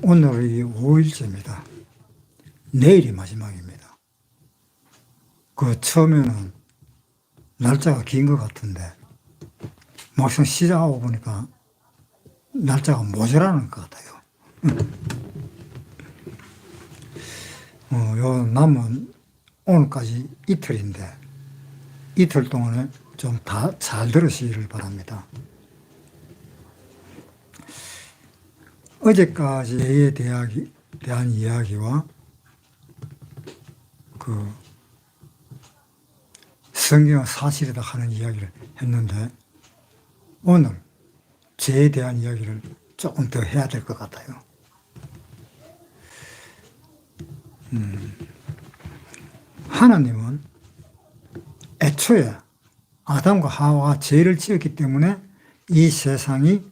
오늘이 5일째입니다. 내일이 마지막입니다. 처음에는 날짜가 긴 것 같은데 막상 시작하고 보니까 날짜가 모자라는 것 같아요. 요 남은 오늘까지 이틀인데 이틀 동안에 좀 다 잘 들으시기를 바랍니다. 어제까지에 대한 이야기와 성경은 사실이다 하는 이야기를 했는데 오늘 죄에 대한 이야기를 조금 더 해야 될 것 같아요. 하나님은 애초에 아담과 하와가 죄를 지었기 때문에 이 세상이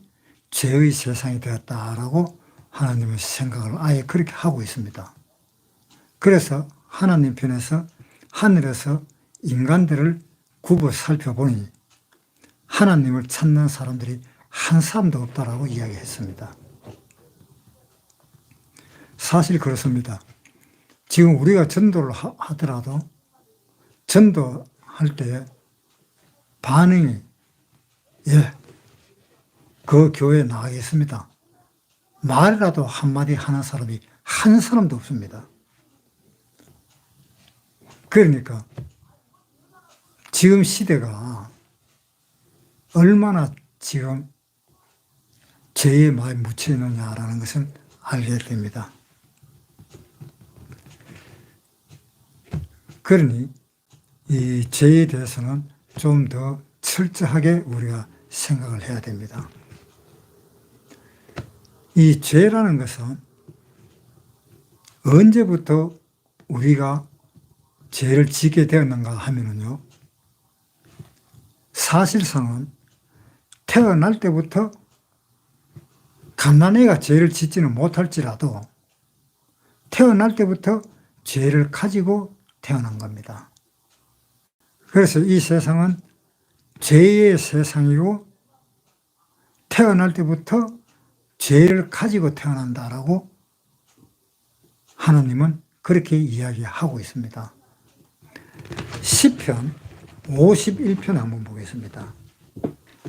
죄의 세상이 되었다라고 하나님은 생각을 아예 그렇게 하고 있습니다. 그래서 하나님 편에서 하늘에서 인간들을 굽어 살펴보니 하나님을 찾는 사람들이 한 사람도 없다라고 이야기했습니다. 사실 그렇습니다. 지금 우리가 전도를 하더라도 전도할 때 반응이 그 교회에 나가겠습니다. 말이라도 한마디 하는 사람이 한 사람도 없습니다. 그러니까 지금 시대가 얼마나 지금 죄에 많이 묻혀 있느냐라는 것은 알게 됩니다. 그러니 이 죄에 대해서는 좀 더 철저하게 우리가 생각을 해야 됩니다. 이 죄라는 것은 언제부터 우리가 죄를 지게 되었는가 하면은요, 사실상은 태어날 때부터 갓난애가 죄를 짓지는 못할지라도 태어날 때부터 죄를 가지고 태어난 겁니다. 그래서 이 세상은 죄의 세상이고 태어날 때부터 죄를 가지고 태어난다라고 하나님은 그렇게 이야기하고 있습니다. 시편 51편 한번 보겠습니다.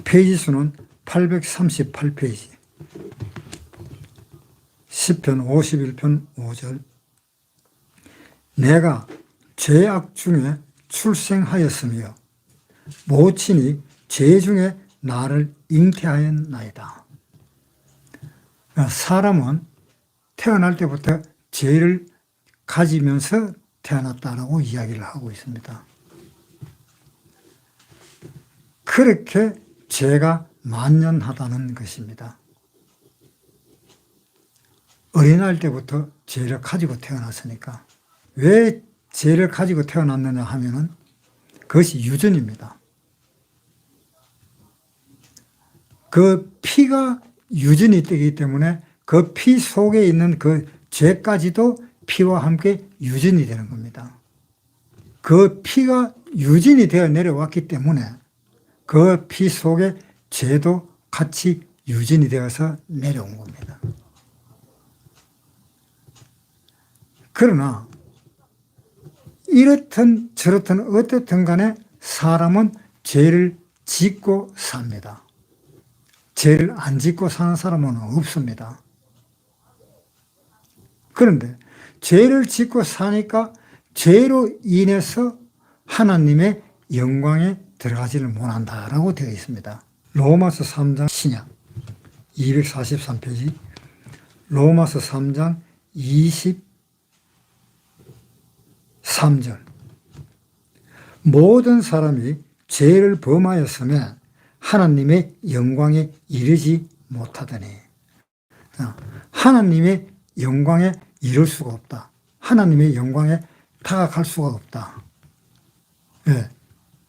페이지 수는 838페이지. 시편 51편 5절. 내가 죄악 중에 출생하였으며 모친이 죄 중에 나를 잉태하였나이다. 사람은 태어날 때부터 죄를 가지면서 태어났다라고 이야기를 하고 있습니다. 그렇게 죄가 만연하다는 것입니다. 어린아이 때부터 죄를 가지고 태어났으니까. 왜 죄를 가지고 태어났느냐 하면은 그것이 유전입니다. 그 피가 유전이 되기 때문에 그 피 속에 있는 그 죄까지도 피와 함께 유전이 되는 겁니다. 그 피가 유전이 되어 내려왔기 때문에 그 피 속에 죄도 같이 유전이 되어서 내려온 겁니다. 그러나 이렇든 저렇든 어떻든 간에 사람은 죄를 짓고 삽니다. 죄를 안 짓고 사는 사람은 없습니다. 그런데 죄를 짓고 사니까 죄로 인해서 하나님의 영광에 들어가지를 못한다라고 되어 있습니다. 로마서 3장 신약 243페이지 로마서 3장 23절 모든 사람이 죄를 범하였으면 하나님의 영광에 이르지 못하더니 하나님의 영광에 이룰 수가 없다. 하나님의 영광에 다가갈 수가 없다. 왜?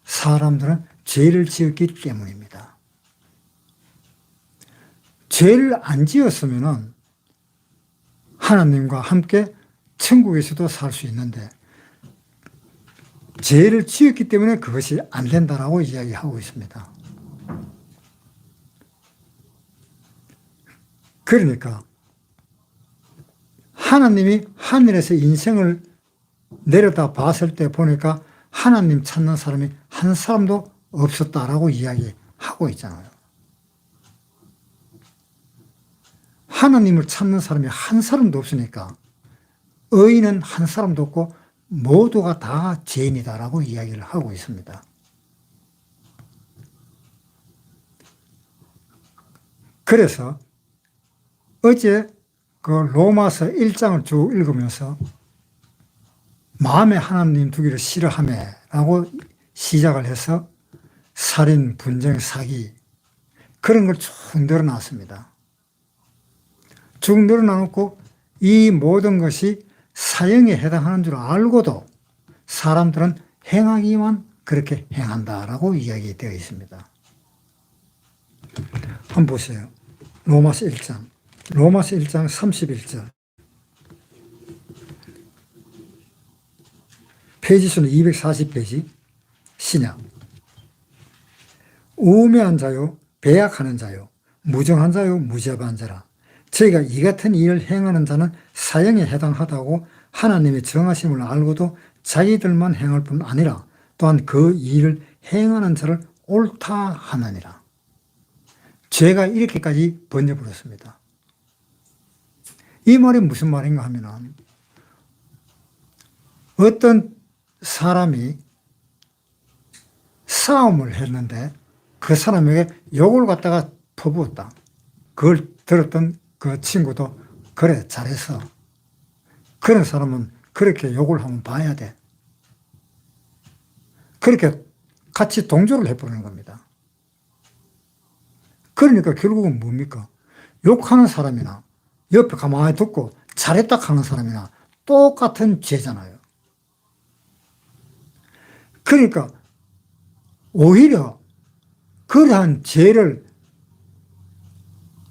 사람들은 죄를 지었기 때문입니다. 죄를 안 지었으면 하나님과 함께 천국에서도 살 수 있는데 죄를 지었기 때문에 그것이 안 된다라고 이야기하고 있습니다. 그러니까 하나님이 하늘에서 인생을 내려다 봤을 때 보니까 하나님 찾는 사람이 한 사람도 없었다라고 이야기하고 있잖아요. 하나님을 찾는 사람이 한 사람도 없으니까 의인은 한 사람도 없고 모두가 다 죄인이다라고 이야기를 하고 있습니다. 그래서 어제 그 로마서 1장을 쭉 읽으면서 마음에 하나님 두기를 싫어하매라고 시작을 해서 살인, 분쟁, 사기 그런 걸 쭉 늘어놨습니다. 쭉 늘어놓고 이 모든 것이 사형에 해당하는 줄 알고도 사람들은 행하기만 그렇게 행한다라고 이야기되어 있습니다. 한번 보세요. 로마서 1장 31절 페이지 수는 240페이지 신약. 우매한 자요 배약하는 자요 무정한 자요 무죄한 자라. 저희가 이 같은 일을 행하는 자는 사형에 해당하다고 하나님의 정하심을 알고도 자기들만 행할 뿐 아니라 또한 그 일을 행하는 자를 옳다 하느니라. 죄가 이렇게까지 번져버렸습니다. 이 말이 무슨 말인가 하면 어떤 사람이 싸움을 했는데 그 사람에게 욕을 갖다가 퍼부었다. 그걸 들었던 그 친구도 그래 잘했어. 그런 사람은 그렇게 욕을 한번 봐야 돼. 그렇게 같이 동조를 해버리는 겁니다. 그러니까 결국은 뭡니까? 욕하는 사람이나 옆에 가만히 듣고 잘했다 하는 사람이나 똑같은 죄잖아요. 그러니까 오히려 그러한 죄를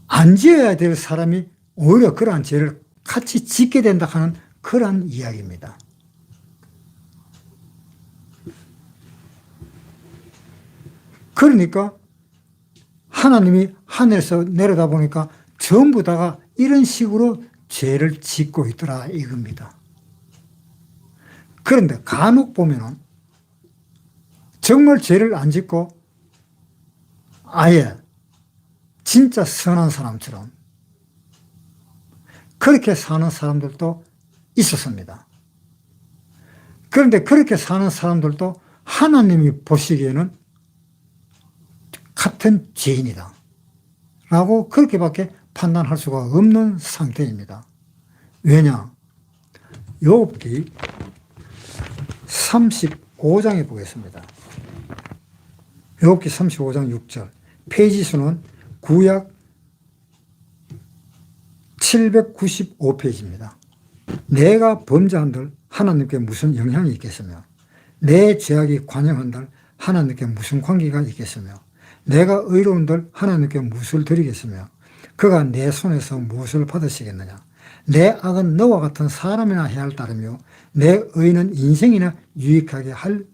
안 지어야 될 사람이 오히려 그러한 죄를 같이 짓게 된다 하는 그러한 이야기입니다. 그러니까 하나님이 하늘에서 내려다 보니까 전부 다가 이런 식으로 죄를 짓고 있더라 이겁니다. 그런데 간혹 보면은 정말 죄를 안 짓고 아예 진짜 선한 사람처럼 그렇게 사는 사람들도 있었습니다. 그런데 그렇게 사는 사람들도 하나님이 보시기에는 같은 죄인이다 라고 그렇게밖에 판단할 수가 없는 상태입니다. 왜냐? 욥기 35장에 보겠습니다. 욥기 35장 6절 페이지 수는 구약 795페이지입니다. 내가 범죄한들 하나님께 무슨 영향이 있겠으며 내 죄악이 관영한들 하나님께 무슨 관계가 있겠으며 내가 의로운들 하나님께 무엇을 드리겠으며 그가 내 손에서 무엇을 받으시겠느냐. 내 악은 너와 같은 사람이나 해야 할 따르며 내 의는 인생이나 유익하게 할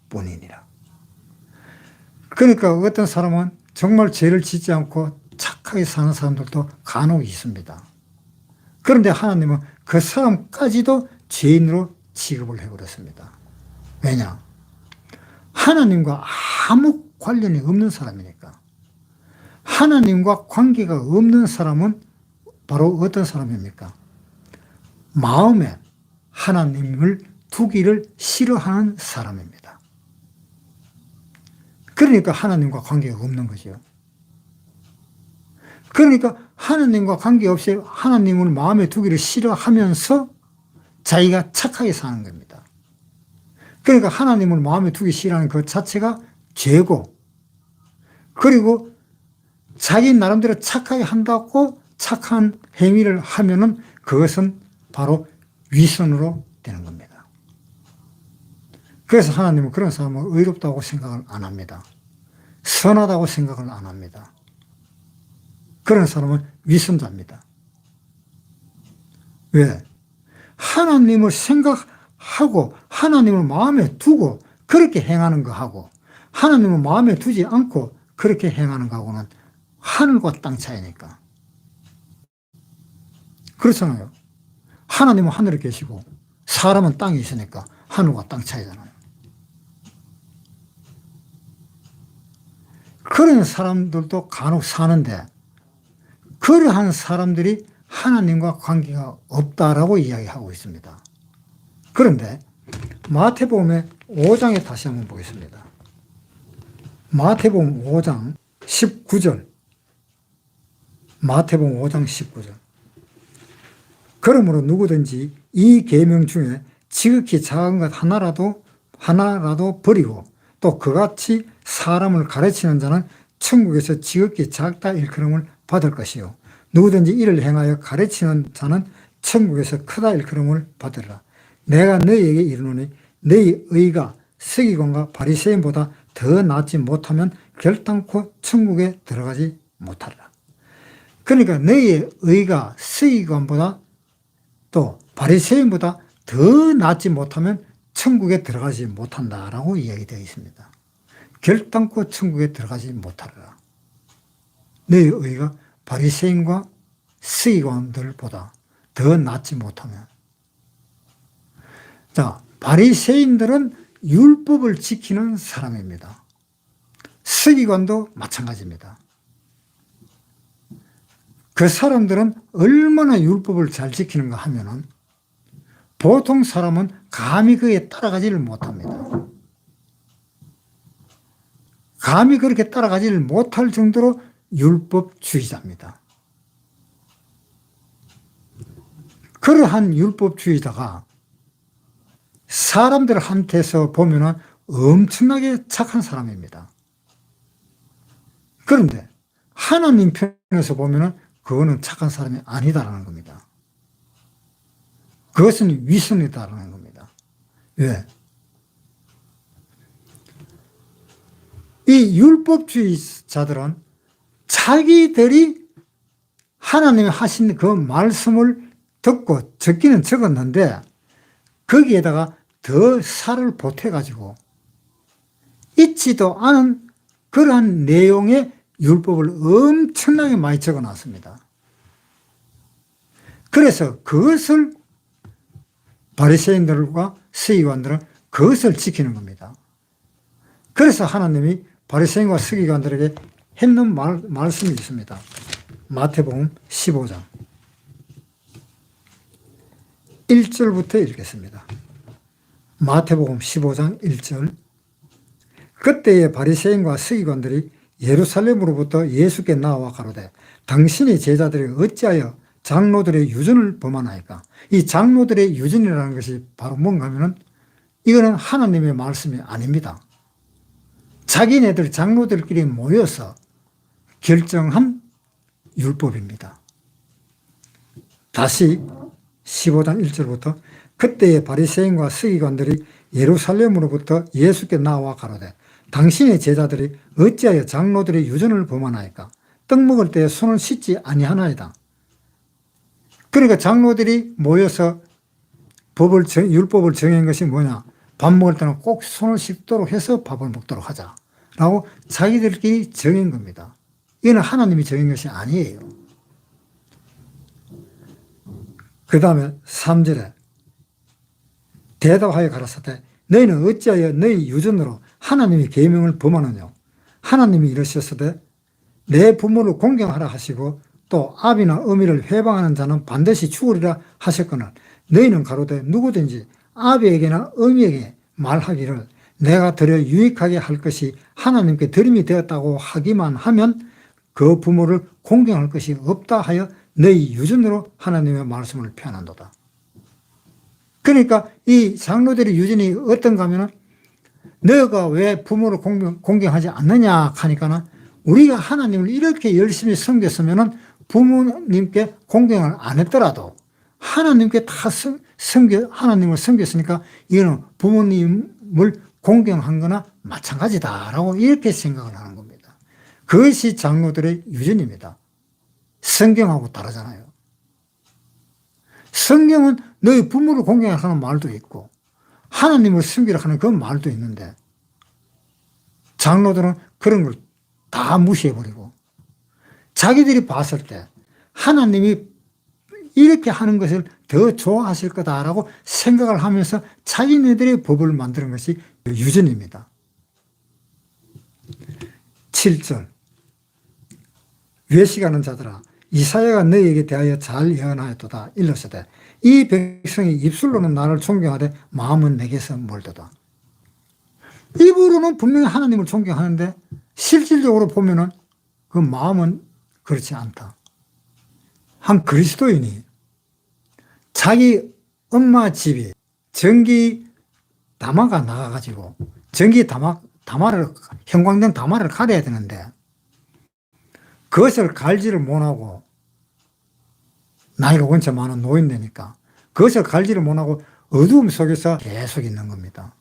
뿐이니라. 그러니까 어떤 사람은 정말 죄를 짓지 않고 착하게 사는 사람들도 간혹 있습니다. 그런데 하나님은 그 사람까지도 죄인으로 취급을 해버렸습니다. 왜냐? 하나님과 아무 관련이 없는 사람이니까. 하나님과 관계가 없는 사람은 바로 어떤 사람입니까? 마음에 하나님을 두기를 싫어하는 사람입니다. 그러니까 하나님과 관계가 없는 거죠. 그러니까 하나님과 관계없이 하나님을 마음에 두기를 싫어하면서 자기가 착하게 사는 겁니다. 그러니까 하나님을 마음에 두기 싫어하는 그 자체가 죄고, 그리고 자기 나름대로 착하게 한다고 착한 행위를 하면은 그것은 바로 위선으로 되는 겁니다. 그래서 하나님은 그런 사람을 의롭다고 생각을 안 합니다. 선하다고 생각을 안 합니다. 그런 사람은 위선자입니다. 왜? 하나님을 생각하고 하나님을 마음에 두고 그렇게 행하는 거하고 하나님을 마음에 두지 않고 그렇게 행하는 거하고는 하늘과 땅 차이니까. 그렇잖아요. 하나님은 하늘에 계시고 사람은 땅에 있으니까 하늘과 땅 차이잖아요. 그런 사람들도 간혹 사는데 그러한 사람들이 하나님과 관계가 없다라고 이야기하고 있습니다. 그런데 마태복음의 5장에 다시 한번 보겠습니다. 마태복음 5장 19절. 마태복음 5장 19절. 그러므로 누구든지 이 계명 중에 지극히 작은 것 하나라도 버리고 또 그같이 사람을 가르치는 자는 천국에서 지극히 작다 일컬음을 받을 것이요 누구든지 이를 행하여 가르치는 자는 천국에서 크다 일컬음을 받으리라. 내가 너희에게 이르노니 너희 의가 서기관과 바리새인보다 더 낫지 못하면 결단코 천국에 들어가지 못하리라. 그러니까 너희의 의가 서기관보다 또 바리새인보다 더 낫지 못하면 천국에 들어가지 못한다라고 이야기되어 있습니다. 결단코 천국에 들어가지 못하리라. 너희 의가 바리새인과 서기관들보다 더 낫지 못하면. 자, 바리새인들은 율법을 지키는 사람입니다. 서기관도 마찬가지입니다. 그 사람들은 얼마나 율법을 잘 지키는가 하면은 보통 사람은 감히 그에 따라가지를 못합니다. 감히 그렇게 따라가지를 못할 정도로 율법주의자입니다. 그러한 율법주의자가 사람들한테서 보면은 엄청나게 착한 사람입니다. 그런데 하나님 편에서 보면은 그거는 착한 사람이 아니다라는 겁니다. 그것은 위선이다라는 겁니다. 왜? 이 율법주의자들은 자기들이 하나님이 하신 그 말씀을 듣고 적기는 적었는데 거기에다가 더 살을 보태가지고 있지도 않은 그러한 내용의 율법을 엄청나게 많이 적어놨습니다. 그래서 그것을 바리새인들과 서기관들은 그것을 지키는 겁니다. 그래서 하나님이 바리새인과 서기관들에게 했는 말씀이 있습니다. 마태복음 15장 1절부터 읽겠습니다. 마태복음 15장 1절. 그때의 바리새인과 서기관들이 예루살렘으로부터 예수께 나와 가로되 당신의 제자들이 어찌하여 장로들의 유전을 범하나이까? 이 장로들의 유전이라는 것이 바로 뭔가 하면은 이거는 하나님의 말씀이 아닙니다. 자기네들 장로들끼리 모여서 결정한 율법입니다. 다시 15장 1절부터 그때의 바리새인과 서기관들이 예루살렘으로부터 예수께 나와 가로되 당신의 제자들이 어찌하여 장로들의 유전을 범하나이까? 떡 먹을 때 손을 씻지 아니하나이다. 그러니까 장로들이 모여서 율법을 정한 것이 뭐냐? 밥 먹을 때는 꼭 손을 씻도록 해서 밥을 먹도록 하자라고 자기들끼리 정한 겁니다. 이거는 하나님이 정한 것이 아니에요. 그 다음에 3절에 대답하여 가라사대 너희는 어찌하여 너희 유전으로 하나님의 계명을 범하느냐? 하나님이 이르셨으되 내 부모를 공경하라 하시고 또 아비나 어미를 회방하는 자는 반드시 죽으리라 하셨거늘 너희는 가로되 누구든지 아비에게나 어미에게 말하기를 내가 드려 유익하게 할 것이 하나님께 드림이 되었다고 하기만 하면 그 부모를 공경할 것이 없다 하여 너희 유전으로 하나님의 말씀을 표현한도다. 그러니까 이 장로들의 유전이 어떤가 하면은 너가 왜 부모를 공경하지 않느냐 하니까는 우리가 하나님을 이렇게 열심히 섬겼으면은 부모님께 공경을 안 했더라도 하나님께 다 하나님을 섬겼으니까 이거는 부모님을 공경한 거나 마찬가지다라고 이렇게 생각을 하는 겁니다. 그것이 장로들의 유전입니다. 성경하고 다르잖아요. 성경은 너희 부모를 공경하는 말도 있고 하나님을 섬기라 하는 그 말도 있는데 장로들은 그런 걸 다 무시해버리고 자기들이 봤을 때 하나님이 이렇게 하는 것을 더 좋아하실 거다라고 생각을 하면서 자기네들의 법을 만드는 것이 유전입니다. 7절 외식하는 자들아 이사야가 너희에게 대하여 잘 예언하였도다. 일렀으되 이 백성이 입술로는 나를 존경하되 마음은 내게서 멀도다. 입으로는 분명히 하나님을 존경하는데 실질적으로 보면은 그 마음은 그렇지 않다. 한 그리스도인이 자기 엄마 집이 전기 담화가 나가가지고 전기 담화를 형광등 담화를 갈아야 되는데 그것을 갈지를 못하고 나이가 원체 많은 노인네니까 그것을 갈지를 못하고 어두움 속에서 계속 있는 겁니다.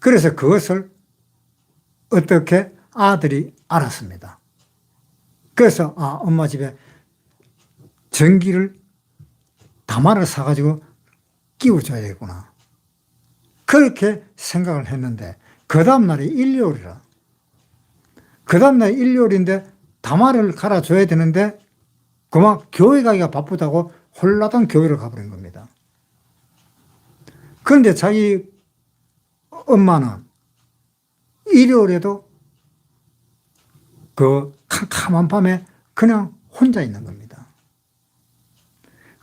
그래서 그것을 어떻게 아들이 알았습니다. 그래서 엄마 집에 전기를 담화를 사가지고 끼워줘야 되겠구나. 그렇게 생각을 했는데 그 다음날이 일요일이라. 그 다음날 일요일인데 담화를 갈아줘야 되는데 그만 교회 가기가 바쁘다고 홀라당 교회를 가버린 겁니다. 그런데 자기 엄마는 일요일에도 그 캄캄한 밤에 그냥 혼자 있는 겁니다.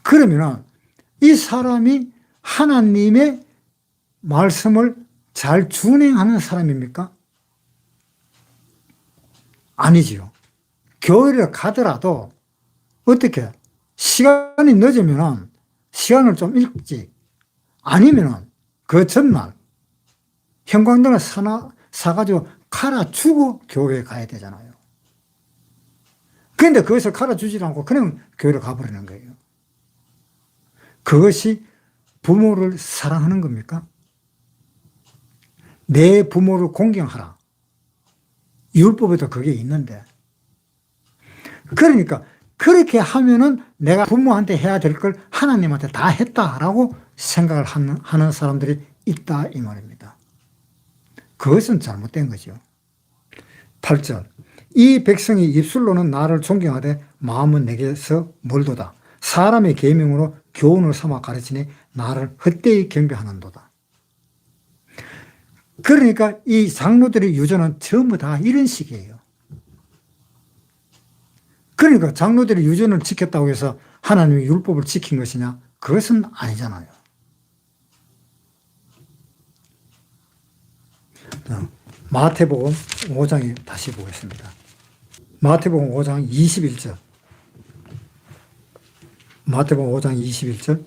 그러면 이 사람이 하나님의 말씀을 잘 준행하는 사람입니까? 아니지요. 교회를 가더라도 어떻게 시간이 늦으면 시간을 좀 일찍 아니면 그 전날 형광등을 사가지고 갈아주고 교회에 가야 되잖아요. 그런데 그것을 갈아주지 않고 그냥 교회를 가버리는 거예요. 그것이 부모를 사랑하는 겁니까? 내 부모를 공경하라. 율법에도 그게 있는데. 그러니까 그렇게 하면은 내가 부모한테 해야 될 걸 하나님한테 다 했다라고 생각을 하는 사람들이 있다 이 말입니다. 그것은 잘못된 거죠. 8절 이 백성이 입술로는 나를 존경하되 마음은 내게서 멀도다. 사람의 계명으로 교훈을 삼아 가르치니 나를 헛되이 경배하는도다. 그러니까 이 장로들의 유전은 전부 다 이런 식이에요. 그러니까 장로들의 유전을 지켰다고 해서 하나님의 율법을 지킨 것이냐? 그것은 아니잖아요. 마태복음 5장에 다시 보겠습니다. 마태복음 5장 21절. 마태복음 5장 21절.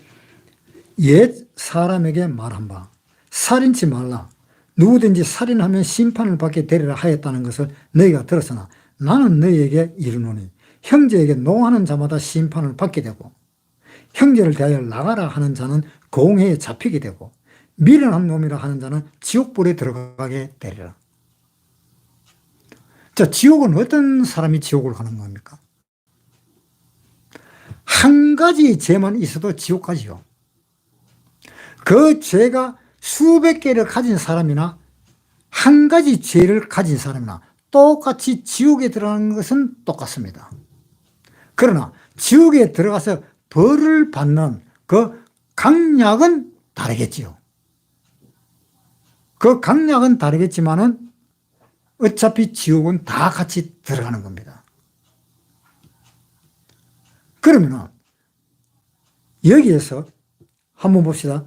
옛 사람에게 말한 바 살인치 말라. 누구든지 살인하면 심판을 받게 되리라 하였다는 것을 너희가 들었으나 나는 너희에게 이르노니 형제에게 노하는 자마다 심판을 받게 되고 형제를 대하여 나가라 하는 자는 공회에 잡히게 되고 미련한 놈이라 하는 자는 지옥불에 들어가게 되리라. 자, 지옥은 어떤 사람이 지옥을 가는 겁니까? 한 가지 죄만 있어도 지옥 가지요. 그 죄가 수백 개를 가진 사람이나 한 가지 죄를 가진 사람이나 똑같이 지옥에 들어가는 것은 똑같습니다. 그러나 지옥에 들어가서 벌을 받는 그 강약은 다르겠지요. 그 강약은 다르겠지만은 어차피 지옥은 다 같이 들어가는 겁니다. 그러면 여기에서 한번 봅시다.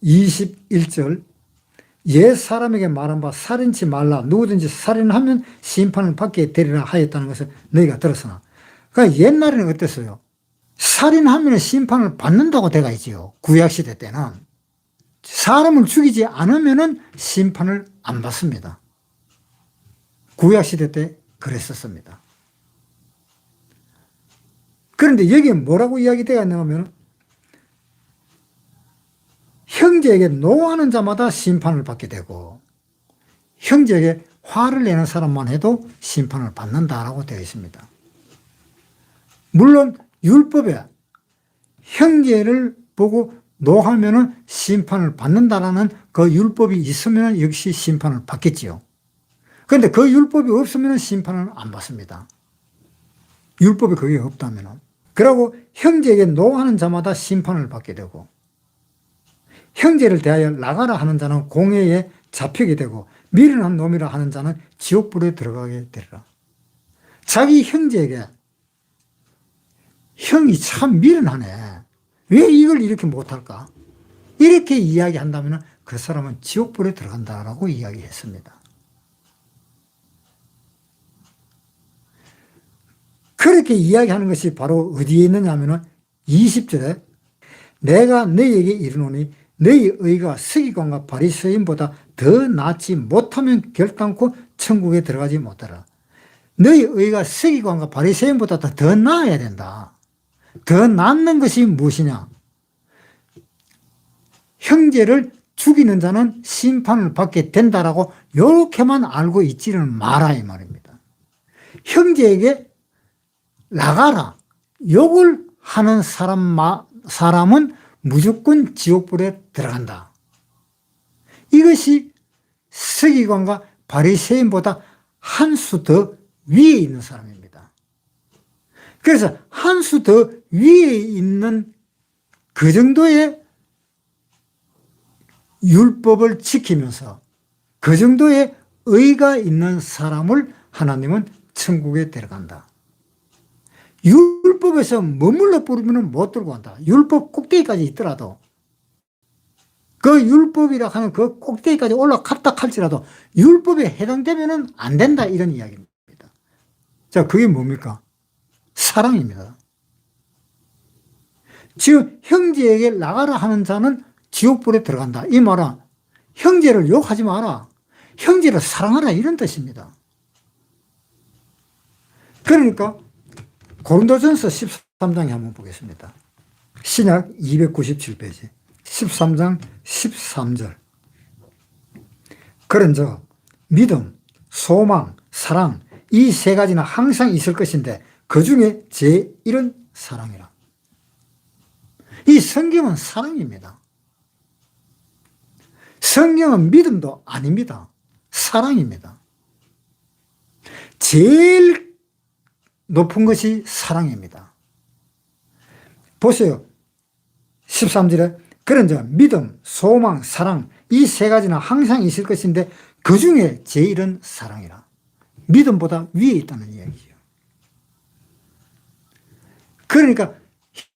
21절 옛 사람에게 말한 바 살인치 말라. 누구든지 살인하면 심판을 받게 되리라 하였다는 것을 너희가 들었으나. 그러니까 옛날에는 어땠어요? 살인하면 심판을 받는다고 돼가 있지요. 구약시대 때는. 사람을 죽이지 않으면 심판을 안 받습니다. 구약시대 때 그랬었습니다. 그런데 여기에 뭐라고 이야기되어 있냐 하면 형제에게 노하는 자마다 심판을 받게 되고 형제에게 화를 내는 사람만 해도 심판을 받는다라고 되어 있습니다. 물론 율법에 형제를 보고 노하면은 심판을 받는다라는 그 율법이 있으면 역시 심판을 받겠지요. 그런데 그 율법이 없으면 심판을 안 받습니다. 율법이 그게 없다면. 그리고 형제에게 노하는 자마다 심판을 받게 되고, 형제를 대하여 나가라 하는 자는 공회에 잡히게 되고, 미련한 놈이라 하는 자는 지옥불에 들어가게 되리라. 자기 형제에게 형이 참 미련하네, 왜 이걸 이렇게 못할까, 이렇게 이야기한다면 그 사람은 지옥불에 들어간다라고 이야기했습니다. 그렇게 이야기하는 것이 바로 어디에 있느냐 하면 20절에 내가 너희에게 이르노니 너희 의가 서기관과 바리새인보다 더 낫지 못하면 결단코 천국에 들어가지 못하라. 너희 의가 서기관과 바리새인보다 더 나아야 된다. 더 낫는 것이 무엇이냐? 형제를 죽이는 자는 심판을 받게 된다라고 이렇게만 알고 있지는 마라 이 말입니다. 형제에게 나가라, 욕을 하는 사람은 무조건 지옥불에 들어간다. 이것이 서기관과 바리새인보다 한 수 더 위에 있는 사람입니다. 그래서 한 수 더 위에 있는 그 정도의 율법을 지키면서 그 정도의 의가 있는 사람을 하나님은 천국에 데려간다. 율법에서 머물러 버리면 못 들고 간다. 율법 꼭대기까지 있더라도, 그 율법이라 하는 그 꼭대기까지 올라갔다 할지라도 율법에 해당되면 안 된다, 이런 이야기입니다. 자, 그게 뭡니까? 사랑입니다. 지금 형제에게 나가라 하는 자는 지옥불에 들어간다. 이 말은 형제를 욕하지 마라, 형제를 사랑하라, 이런 뜻입니다. 그러니까 고린도전서 13장에 한번 보겠습니다. 신약 297페이지 13장 13절. 그런즉 믿음, 소망, 사랑, 이 세 가지는 항상 있을 것인데 그 중에 제일은 사랑이라. 이 성경은 사랑입니다. 성경은 믿음도 아닙니다. 사랑입니다. 제일 높은 것이 사랑입니다. 보세요. 13절에 그런즉 믿음, 소망, 사랑, 이 세 가지는 항상 있을 것인데 그 중에 제일은 사랑이라. 믿음보다 위에 있다는 이야기죠. 그러니까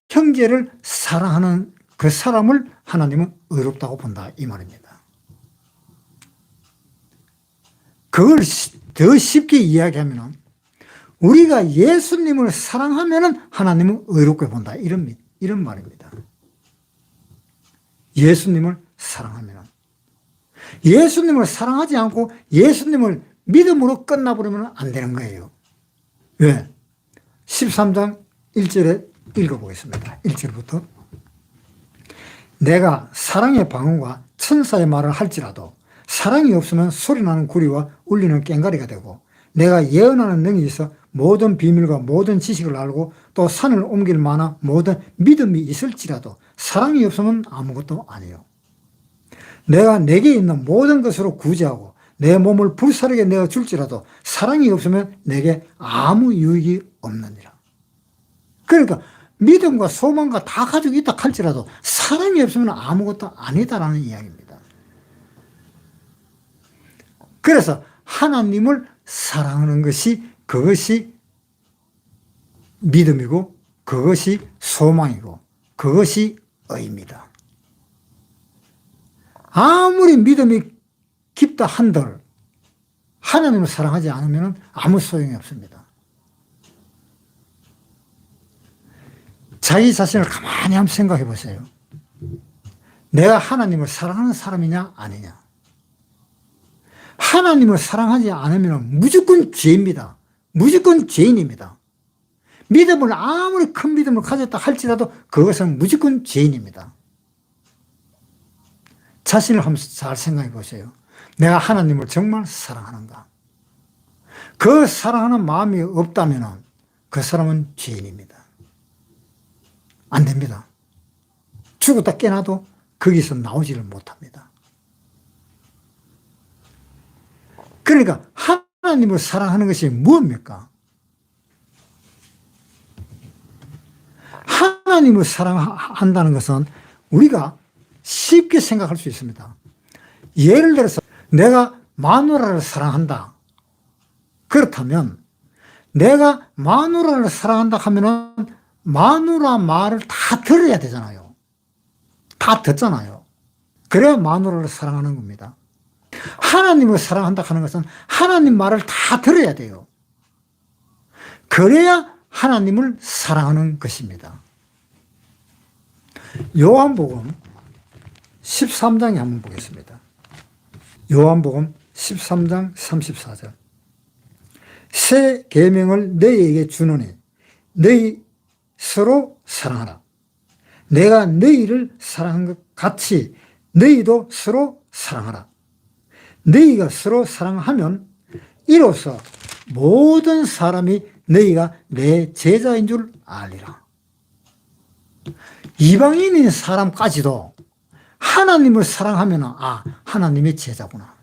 형제를 사랑하는 그 사람을 하나님은 의롭다고 본다, 이 말입니다. 그걸 더 쉽게 이야기하면 우리가 예수님을 사랑하면 하나님은 의롭게 본다, 이런 말입니다. 예수님을 사랑하면. 예수님을 사랑하지 않고 예수님을 믿음으로 끝나버리면 안 되는 거예요. 왜? 13장 1절에 읽어보겠습니다. 1절부터. 내가 사랑의 방언과 천사의 말을 할지라도 사랑이 없으면 소리나는 구리와 울리는 꽹과리가 되고, 내가 예언하는 능이 있어 모든 비밀과 모든 지식을 알고 또 산을 옮길 만한 모든 믿음이 있을지라도 사랑이 없으면 아무것도 아니요. 내가 내게 있는 모든 것으로 구제하고 내 몸을 불사르게 내어 줄지라도 사랑이 없으면 내게 아무 유익이 없느니라. 그러니까 믿음과 소망과 다 가지고 있다 할지라도 사랑이 없으면 아무것도 아니다라는 이야기입니다. 그래서 하나님을 사랑하는 것이, 그것이 믿음이고 그것이 소망이고 그것이 의입니다. 아무리 믿음이 깊다 한들 하나님을 사랑하지 않으면 아무 소용이 없습니다. 자기 자신을 가만히 한번 생각해 보세요. 내가 하나님을 사랑하는 사람이냐 아니냐. 하나님을 사랑하지 않으면 무조건 죄입니다. 무조건 죄인입니다. 믿음을 아무리 큰 믿음을 가졌다 할지라도 그것은 무조건 죄인입니다. 자신을 한번 잘 생각해 보세요. 내가 하나님을 정말 사랑하는가? 그 사랑하는 마음이 없다면 그 사람은 죄인입니다. 안 됩니다. 죽었다 깨나도 거기서 나오지를 못합니다. 그러니까 하나님을 사랑하는 것이 무엇입니까? 하나님을 사랑한다는 것은 우리가 쉽게 생각할 수 있습니다. 예를 들어서 내가 마누라를 사랑한다. 그렇다면 내가 마누라를 사랑한다 하면은 마누라 말을 다 들어야 되잖아요. 다 듣잖아요. 그래야 마누라를 사랑하는 겁니다. 하나님을 사랑한다 하는 것은 하나님 말을 다 들어야 돼요. 그래야 하나님을 사랑하는 것입니다. 요한복음 13장에 한번 보겠습니다. 요한복음 13장 34절. 새 계명을 너희에게 주노니 너희 서로 사랑하라. 내가 너희를 사랑한 것 같이 너희도 서로 사랑하라. 너희가 서로 사랑하면 이로써 모든 사람이 너희가 내 제자인 줄 알리라. 이방인인 사람까지도 하나님을 사랑하면 하나님의 제자구나.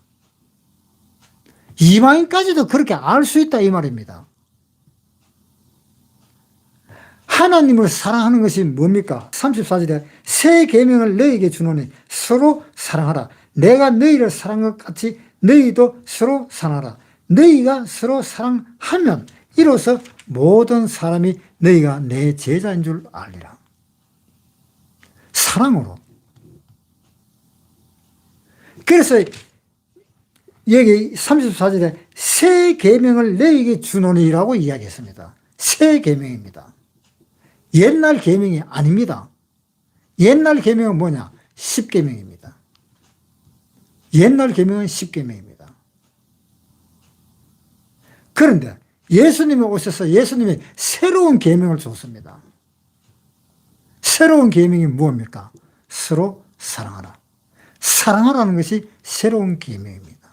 이방인까지도 그렇게 알 수 있다 이 말입니다. 하나님을 사랑하는 것이 뭡니까? 34절에 새 계명을 너희에게 주노니 서로 사랑하라. 내가 너희를 사랑한 것 같이 너희도 서로 사랑하라. 너희가 서로 사랑하면 이로써 모든 사람이 너희가 내 제자인 줄 알리라. 사랑으로. 그래서 여기 34절에 새 계명을 너희에게 주노니라고 이야기했습니다. 새 계명입니다. 옛날 계명이 아닙니다. 옛날 계명은 뭐냐? 10계명입니다. 옛날 계명은 10계명입니다. 그런데 예수님이 오셔서 예수님이 새로운 계명을 줬습니다. 새로운 계명이 무엇입니까? 서로 사랑하라. 사랑하라는 것이 새로운 계명입니다.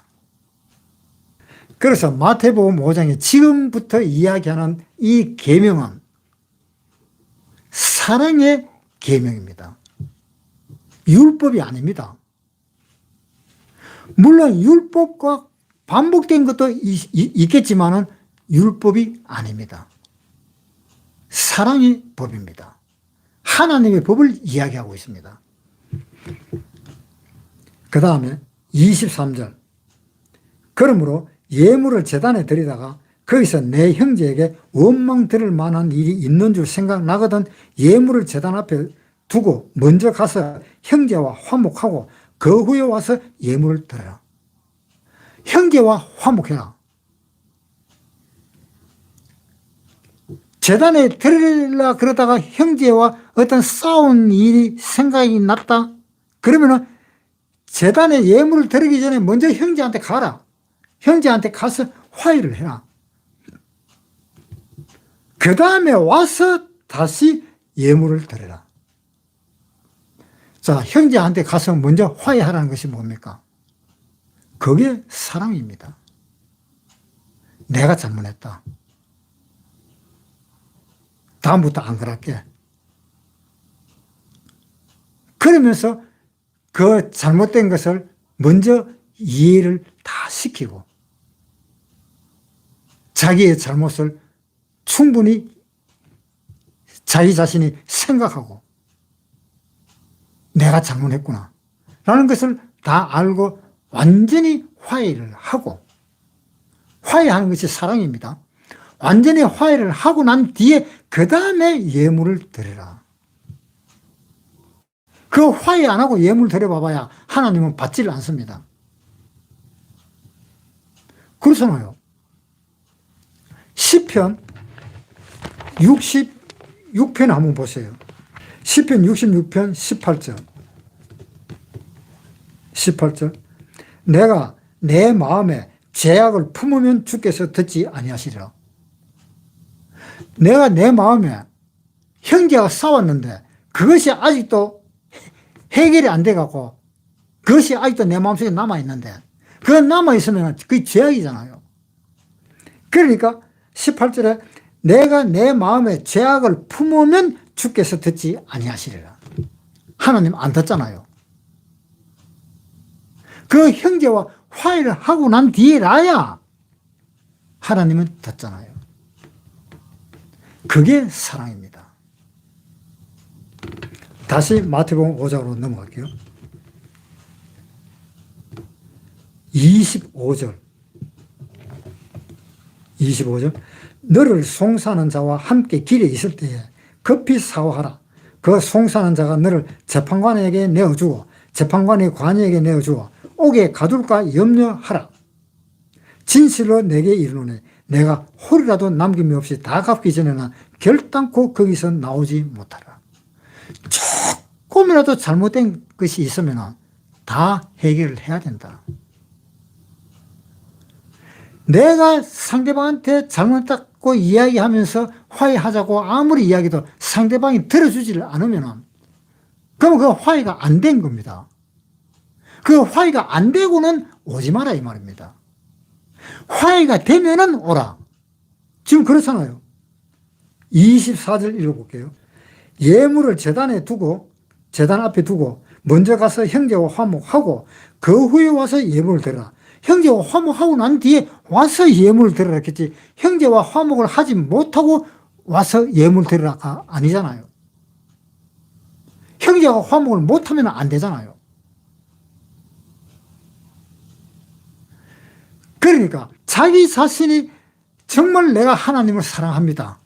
그래서 마태복음 5장에 지금부터 이야기하는 이 계명은 사랑의 계명입니다. 율법이 아닙니다. 물론 율법과 반복된 것도 있겠지만은 율법이 아닙니다. 사랑의 법입니다. 하나님의 법을 이야기하고 있습니다. 그 다음에 23절. 그러므로 예물을 제단에 드리다가 거기서 내 형제에게 원망 들을 만한 일이 있는 줄 생각나거든 예물을 제단 앞에 두고 먼저 가서 형제와 화목하고 그 후에 와서 예물을 드려라. 형제와 화목해라. 제단에 드리려 그러다가 형제와 어떤 싸운 일이 생각이 났다. 그러면은 제단에 예물을 드리기 전에 먼저 형제한테 가라. 형제한테 가서 화해를 해라. 그 다음에 와서 다시 예물을 드려라. 자, 형제한테 가서 먼저 화해하라는 것이 뭡니까? 그게 사랑입니다. 내가 잘못했다. 다음부터 안 그럴게. 그러면서 그 잘못된 것을 먼저 이해를 다 시키고 자기의 잘못을 충분히 자기 자신이 생각하고 내가 잘못했구나 라는 것을 다 알고 완전히 화해를 하고, 화해하는 것이 사랑입니다. 완전히 화해를 하고 난 뒤에 그 다음에 예물을 드려라. 그 화해 안 하고 예물 드려봐봐야 하나님은 받지를 않습니다. 그렇잖아요. 시편 66편 한번 보세요. 시편 66편 18절. 18절. 내가 내 마음에 죄악을 품으면 주께서 듣지 아니하시리라. 내가 내 마음에 형제가 싸웠는데 그것이 아직도 해결이 안 돼갖고 그것이 아직도 내 마음속에 남아있는데 그 남아있으면 그게 죄악이잖아요. 그러니까 18절에 내가 내 마음에 죄악을 품으면 주께서 듣지 아니하시리라. 하나님 안 듣잖아요. 그 형제와 화해를 하고 난 뒤에라야 하나님은 듣잖아요. 그게 사랑입니다. 다시 마태복음 5장으로 넘어갈게요. 25절. 너를 송사하는 자와 함께 길에 있을 때에 급히 사오하라. 그 송사하는 자가 너를 재판관에게 내어주고 재판관의 관이에게 내어주어 옥에 가둘까 염려하라. 진실로 내게 이르노니 내가 홀이라도 남김이 없이 다 갚기 전에는 결단코 거기서 나오지 못하라. 조금이라도 잘못된 것이 있으면 다 해결을 해야 된다. 내가 상대방한테 잘못했다고 이야기하면서 화해하자고 아무리 이야기도 상대방이 들어주지를 않으면 그러면 그 화해가 안 된 겁니다. 그 화해가 안 되고는 오지 마라 이 말입니다. 화해가 되면은 오라. 지금 그렇잖아요. 24절 읽어볼게요. 예물을 제단 앞에 두고 먼저 가서 형제와 화목하고 그 후에 와서 예물을 드려라. 형제와 화목하고 난 뒤에 와서 예물을 드려라 했겠지. 형제와 화목을 하지 못하고 와서 예물 드리라가 아니잖아요. 형제와 화목을 못하면 안 되잖아요. 그러니까 자기 자신이 정말 내가 하나님을 사랑합니다.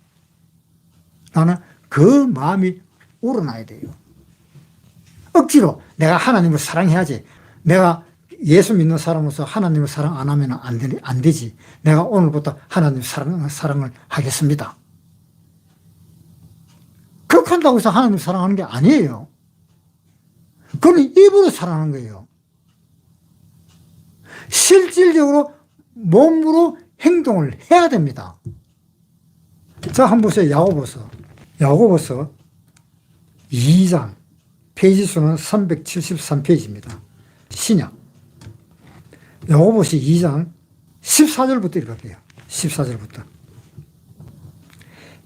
나는 그 마음이 우러나야 돼요. 억지로 내가 하나님을 사랑해야지. 내가 예수 믿는 사람으로서 하나님을 사랑 안 하면 안 되지. 내가 오늘부터 하나님 사랑을 하겠습니다. 그렇게 한다고 해서 하나님 사랑하는 게 아니에요. 그건 입으로 사랑하는 거예요. 실질적으로 몸으로 행동을 해야 됩니다. 자, 한번 보세요. 야고보서 2장 페이지 수는 373페이지입니다. 신약 야고보서 2장 14절부터 읽을게요. 14절부터.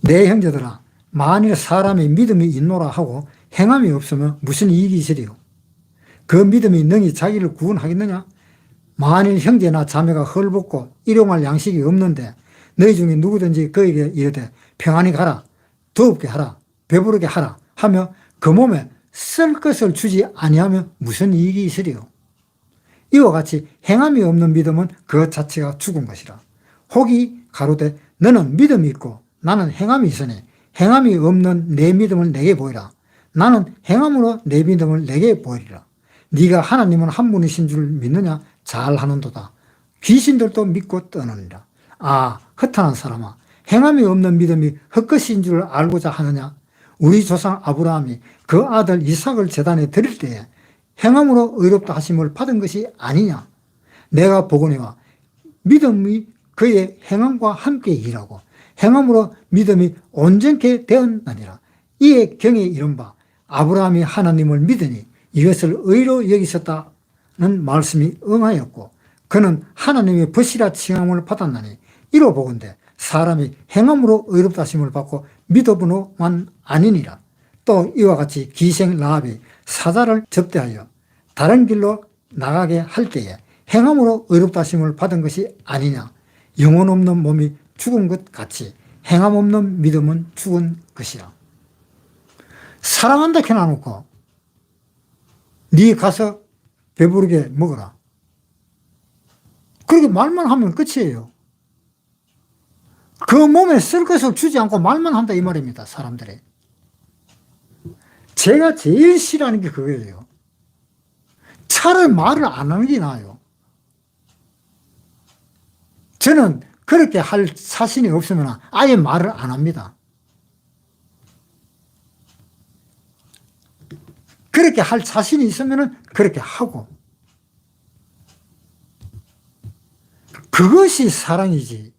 내 형제들아, 만일 사람의 믿음이 있노라 하고 행함이 없으면 무슨 이익이 있으리요? 그 믿음이 능히 자기를 구원하겠느냐? 만일 형제나 자매가 헐벗고 일용할 양식이 없는데 너희 중에 누구든지 그에게 이르되 평안히 가라, 더웁게 하라, 배부르게 하라 하며 그 몸에 쓸 것을 주지 아니하면 무슨 이익이 있으리요? 이와 같이 행함이 없는 믿음은 그 자체가 죽은 것이라. 혹이 가로되 너는 믿음이 있고 나는 행함이 있으니 행함이 없는 내 믿음을 내게 보이라. 나는 행함으로 내 믿음을 내게 보이리라. 네가 하나님은 한 분이신 줄 믿느냐? 잘하는도다. 귀신들도 믿고 떠느니라. 아, 허탄한 사람아, 행함이 없는 믿음이 헛것인 줄 알고자 하느냐? 우리 조상 아브라함이 그 아들 이삭을 제단에 드릴 때에 행함으로 의롭다 하심을 받은 것이 아니냐? 내가 보거니와 믿음이 그의 행함과 함께 일하고 행함으로 믿음이 온전케 되었느니라. 이에 경에 이른바 아브라함이 하나님을 믿으니 이것을 의로 여기셨다는 말씀이 응하였고 그는 하나님의 벗이라 칭함을 받았나니 이로 보건대 사람이 행함으로 의롭다 하심을 받고 믿어보노만 아니니라. 또 이와 같이 기생 라합이 사자를 접대하여 다른 길로 나가게 할 때에 행함으로 의롭다 하심을 받은 것이 아니냐. 영혼 없는 몸이 죽은 것 같이 행함 없는 믿음은 죽은 것이라. 사랑한다 해놔놓고 네 가서 배부르게 먹어라. 그렇게 말만 하면 끝이에요. 그 몸에 쓸 것을 주지 않고 말만 한다 이 말입니다. 사람들이. 제가 제일 싫어하는 게 그거예요. 차라리 말을 안 하는 게 나아요. 저는 그렇게 할 자신이 없으면 아예 말을 안 합니다. 그렇게 할 자신이 있으면 그렇게 하고. 그것이 사랑이지.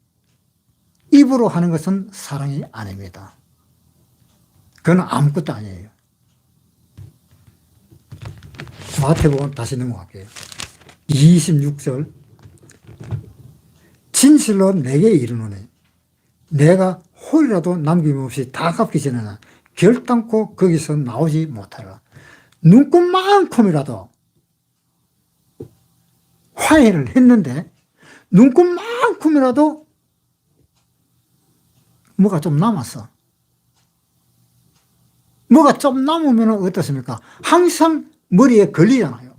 입으로 하는 것은 사랑이 아닙니다. 그건 아무것도 아니에요. 마태복음 다시 넘어갈게요. 26절. 진실로 내게 이르노니 내가 홀이라도 남김없이 다 갚기 전에는 결단코 거기서 나오지 못하라. 눈꽃만큼이라도 화해를 했는데 눈꽃만큼이라도 뭐가 좀 남았어. 뭐가 좀 남으면 어떻습니까? 항상 머리에 걸리잖아요.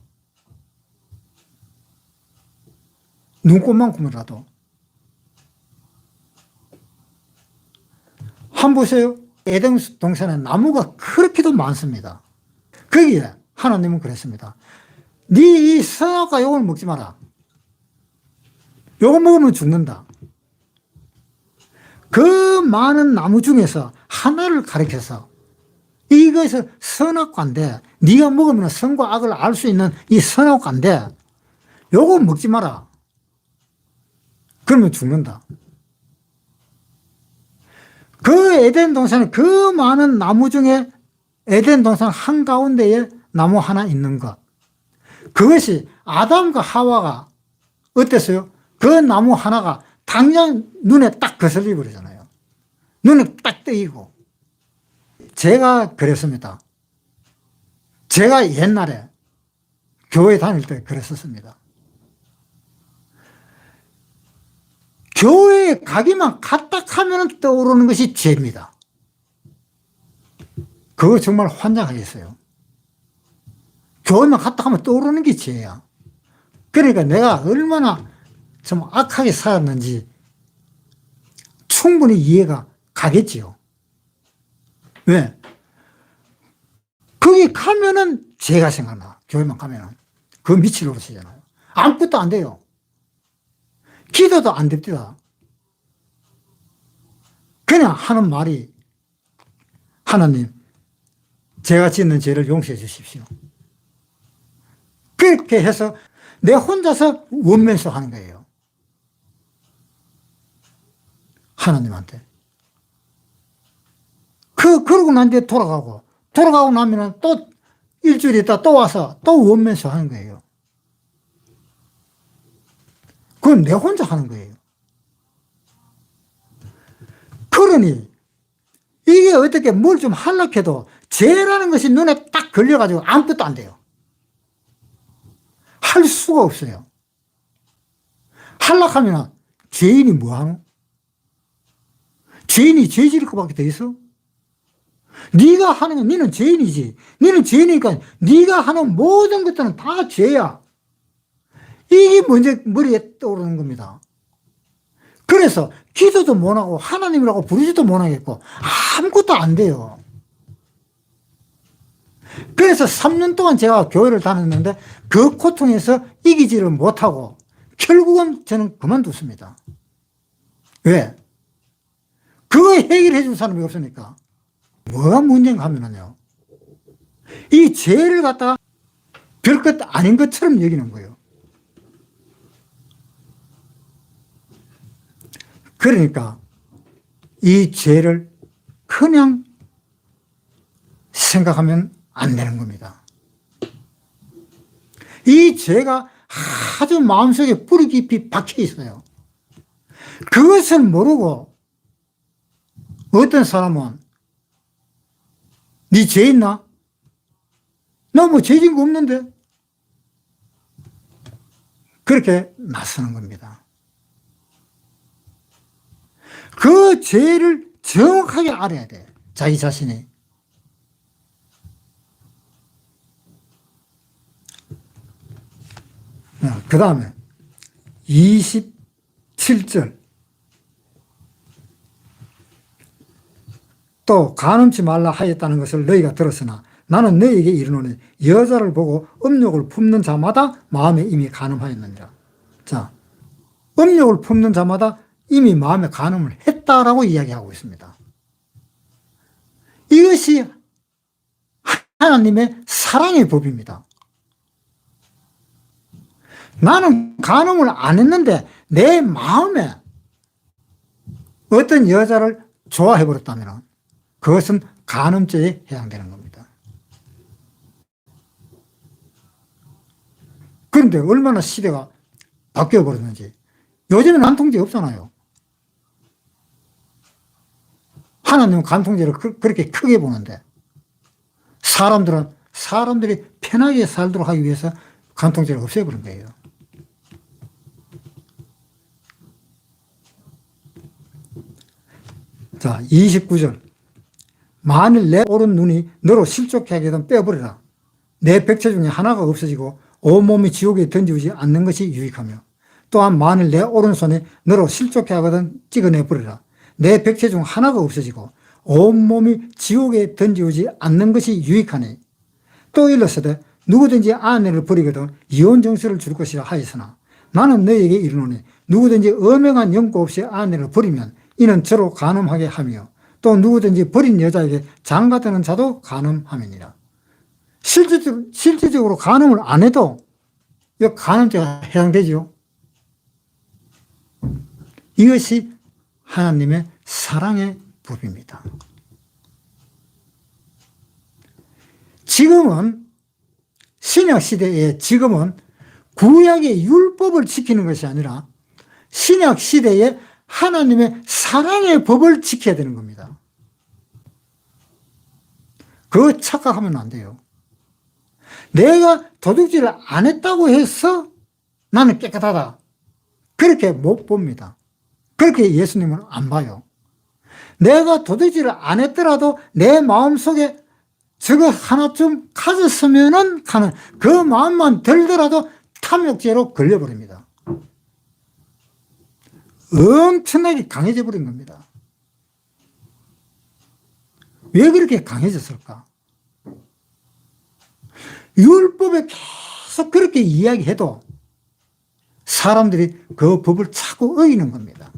눈꽃만큼이라도. 한번 보세요. 에덴 동산에 나무가 그렇게도 많습니다. 거기에 하나님은 그랬습니다. 네 이 선악과 요걸 먹지 마라. 요거 먹으면 죽는다. 그 많은 나무 중에서 하나를 가리켜서 이것은 선악과인데 네가 먹으면 선과 악을 알 수 있는 이 선악과인데 요거 먹지 마라. 그러면 죽는다. 그 에덴 동산에 그 많은 나무 중에 에덴 동산 한가운데에 나무 하나 있는 것. 그것이 아담과 하와가 어땠어요? 그 나무 하나가 당장 눈에 딱 거슬려 버리잖아요. 눈에 딱 뜨이고. 제가 그랬습니다. 제가 옛날에 교회 다닐 때 그랬었습니다. 교회에 가기만 갔다 하면 떠오르는 것이 죄입니다. 그거 정말 환장하겠어요. 교회만 갔다 하면 떠오르는 게 죄야. 그러니까 내가 얼마나 좀 악하게 살았는지 충분히 이해가 가겠지요. 왜? 거기 가면은 죄가 생각나. 교회만 가면은. 그 미칠 노릇이잖아요. 아무것도 안 돼요. 기도도 안 됩니다. 그냥 하는 말이 하나님, 제가 짓는 죄를 용서해 주십시오. 그렇게 해서 내 혼자서 원면서 하는 거예요. 하나님한테. 그러고 난 뒤에 돌아가고 나면은 또 일주일 있다 또 와서 또 원면서 하는 거예요. 그건 내 혼자 하는 거예요. 그러니 이게 어떻게 뭘 좀 하려고 해도 죄라는 것이 눈에 딱 걸려가지고 아무것도 안 돼요. 할 수가 없어요. 하려고 하면 죄인이 뭐하노? 죄인이 죄 지을 것밖에 더 있어? 네가 하는 건 너는 죄인이지. 너는 죄인이니까 네가 하는 모든 것들은 다 죄야. 이게 먼저 머리에 떠오르는 겁니다. 그래서 기도도 못하고 하나님이라고 부르지도 못하겠고 아무것도 안 돼요. 그래서 3년 동안 제가 교회를 다녔는데 그 고통에서 이기지를 못하고 결국은 저는 그만뒀습니다. 왜? 그거 해결해 줄 사람이 없으니까. 뭐가 문제인가 하면요. 이 죄를 갖다가 별것 아닌 것처럼 여기는 거예요. 그러니까 이 죄를 그냥 생각하면 안 되는 겁니다. 이 죄가 아주 마음속에 뿌리 깊이 박혀 있어요. 그것을 모르고 어떤 사람은 네 죄 있나? 나 뭐 죄 진 거 없는데? 그렇게 나서는 겁니다. 그 죄를 정확하게 알아야 돼. 자기 자신이. 그 다음에 27절 또 간음치 말라 하였다는 것을 너희가 들었으나 나는 너희에게 이르노니 여자를 보고 음욕을 품는 자마다 마음에 이미 간음하였느니라. 자, 음욕을 품는 자마다 이미 마음에 간음을 했다라고 이야기하고 있습니다. 이것이 하나님의 사랑의 법입니다. 나는 간음을 안 했는데 내 마음에 어떤 여자를 좋아해버렸다면 그것은 간음죄에 해당되는 겁니다. 그런데 얼마나 시대가 바뀌어버렸는지. 요즘은 간통죄 없잖아요. 하나님은 간통죄를 그렇게 크게 보는데 사람들이 편하게 살도록 하기 위해서 간통죄를 없애버린 거예요. 자, 29절. 만일 내 오른눈이 너로 실족해 하게 되면 빼버리라. 내 백체 중에 하나가 없어지고 온몸이 지옥에 던지지 않는 것이 유익하며, 또한 만일 내 오른손이 너로 실족해 하거든 찍어내버리라. 내 백체 중 하나가 없어지고 온몸이 지옥에 던지지 않는 것이 유익하니, 또 일렀으되 누구든지 아내를 버리거든 이혼 정서를 줄 것이라 하였으나 나는 너에게 이르노니 누구든지 엄행한 연고 없이 아내를 버리면 이는 저로 간음하게 하며, 또 누구든지 버린 여자에게 장가드는 자도 간음함이니라. 실질적으로 간음을 안 해도 이 간음죄가 해당되죠. 이것이 하나님의 사랑의 법입니다. 지금은 신약시대에 지금은 구약의 율법을 지키는 것이 아니라 신약시대에 하나님의 사랑의 법을 지켜야 되는 겁니다. 그거 착각하면 안 돼요. 내가 도둑질을 안 했다고 해서 나는 깨끗하다, 그렇게 못 봅니다. 그렇게 예수님은 안 봐요. 내가 도둑질을 안 했더라도 내 마음속에 저거 하나쯤 가졌으면은 가는 그 마음만 들더라도 탐욕죄로 걸려버립니다. 엄청나게 강해져 버린 겁니다. 왜 그렇게 강해졌을까? 율법에 계속 그렇게 이야기해도 사람들이 그 법을 자꾸 어기는 겁니다.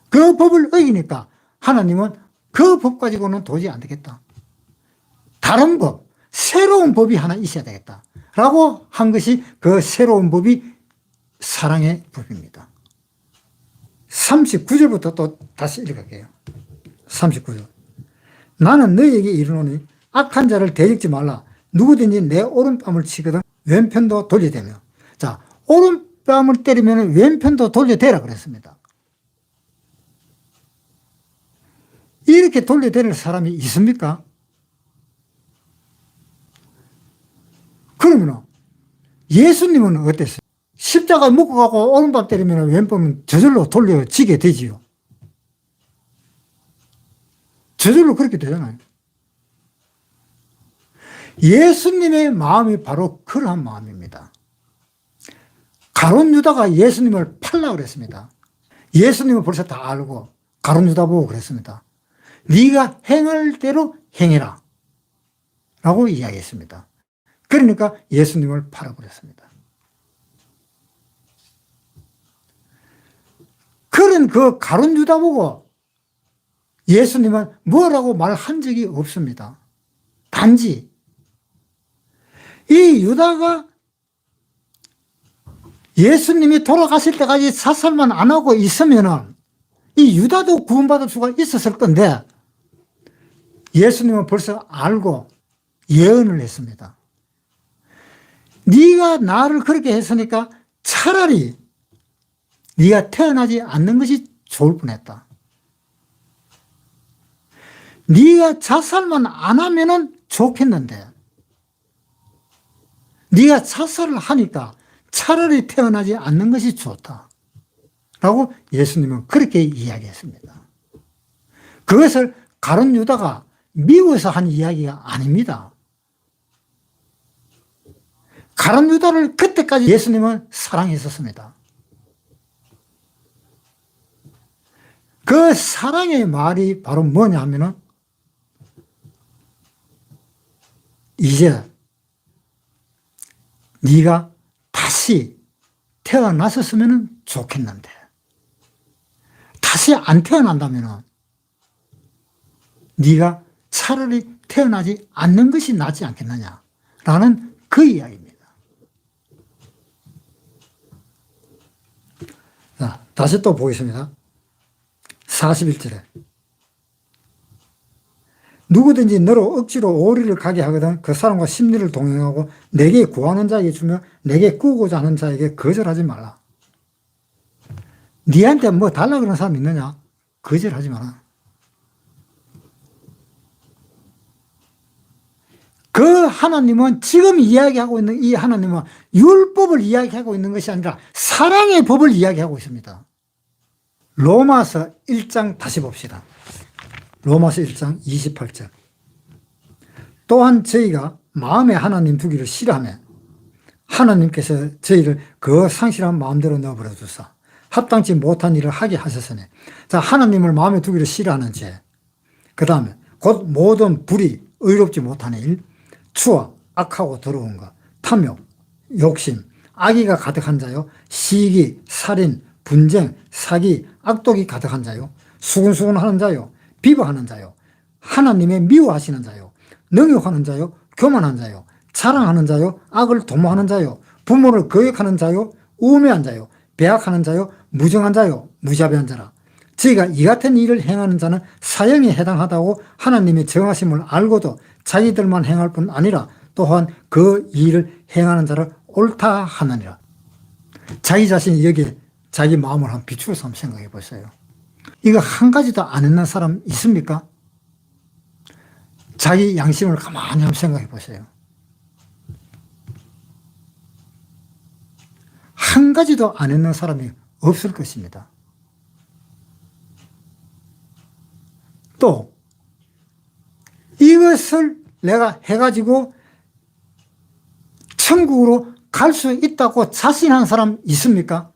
그 법을 어기니까 하나님은 그 법 가지고는 도저히 안 되겠다, 다른 법, 새로운 법이 하나 있어야 되겠다 라고 한 것이 그 새로운 법이 사랑의 법입니다. 39절부터 또 다시 읽을게요. 39절. 나는 너희에게 이르노니 악한 자를 대적지 말라. 누구든지 내 오른뺨을 치거든 왼편도 돌려대며. 자, 오른뺨을 때리면 왼편도 돌려대라 그랬습니다. 이렇게 돌려대는 사람이 있습니까? 그러면 예수님은 어땠어요? 십자가 묶고 가고 오른밤 때리면 왼밤은 저절로 돌려지게 되지요. 저절로 그렇게 되잖아요. 예수님의 마음이 바로 그러한 마음입니다. 가룟 유다가 예수님을 팔라고 그랬습니다. 예수님은 벌써 다 알고 가룟 유다 보고 그랬습니다. 네가 행할 대로 행해라 라고 이야기했습니다. 그러니까 예수님을 팔아버렸습니다. 그런 그 가룟 유다 보고 예수님은 뭐라고 말한 적이 없습니다. 단지 이 유다가 예수님이 돌아가실 때까지 사살만 안 하고 있으면은 이 유다도 구원받을 수가 있었을 건데 예수님은 벌써 알고 예언을 했습니다. 네가 나를 그렇게 했으니까 차라리 네가 태어나지 않는 것이 좋을 뻔했다. 네가 자살만 안 하면은 좋겠는데 네가 자살을 하니까 차라리 태어나지 않는 것이 좋다 라고 예수님은 그렇게 이야기했습니다. 그것을 가룟 유다가 미워서 한 이야기가 아닙니다. 가룟 유다를 그때까지 예수님은 사랑했었습니다. 그 사랑의 말이 바로 뭐냐 하면은 이제 네가 다시 태어났었으면 좋겠는데 다시 안 태어난다면 네가 차라리 태어나지 않는 것이 낫지 않겠느냐라는 그 이야기입니다. 자, 다시 또 보겠습니다. 41절에 누구든지 너로 억지로 오리를 가게 하거든 그 사람과 심리를 동행하고 내게 구하는 자에게 주며 내게 꾸고자 하는 자에게 거절하지 말라. 니한테 뭐 달라고 그러는 사람 있느냐? 거절하지 마라. 그 하나님은 지금 이야기하고 있는 이 하나님은 율법을 이야기하고 있는 것이 아니라 사랑의 법을 이야기하고 있습니다. 로마서 1장 다시 봅시다. 로마서 1장 28절. 또한 저희가 마음에 하나님 두기를 싫어하면 하나님께서 저희를 그 상실한 마음대로 넣어버려 주사 합당치 못한 일을 하게 하셨으니. 자, 하나님을 마음에 두기를 싫어하는 죄. 그 다음에 곧 모든 불의, 의롭지 못하는 일, 추악, 악하고 더러운 것, 탐욕, 욕심, 악의가 가득한 자요, 시기, 살인, 분쟁, 사기, 악독이 가득한 자요, 수군수군하는 자요, 비방하는 자요, 하나님의 미워하시는 자요, 능욕하는 자요, 교만한 자요, 자랑하는 자요, 악을 도모하는 자요, 부모를 거역하는 자요, 우매한 자요, 배악하는 자요, 무정한 자요, 무자비한 자라. 저희가 이 같은 일을 행하는 자는 사형에 해당하다고 하나님의 정하심을 알고도 자기들만 행할 뿐 아니라 또한 그 일을 행하는 자를 옳다 하느니라. 자기 자신이 여기에 자기 마음을 한번 비추어서 한번 생각해 보세요. 이거 한 가지도 안 했는 사람 있습니까? 자기 양심을 가만히 한번 생각해 보세요. 한 가지도 안 했는 사람이 없을 것입니다. 또 이것을 내가 해가지고 천국으로 갈 수 있다고 자신한 사람 있습니까?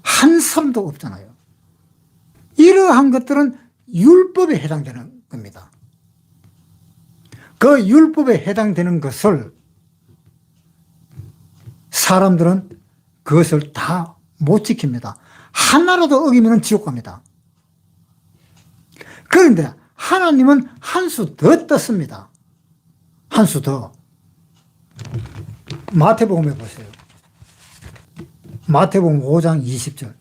한 사람도 없잖아요. 이러한 것들은 율법에 해당되는 겁니다. 그 율법에 해당되는 것을 사람들은 그것을 다 못 지킵니다. 하나라도 어기면 지옥 갑니다. 그런데 하나님은 한 수 더 떴습니다. 한 수 더. 마태복음에 보세요. 마태복음 5장 20절.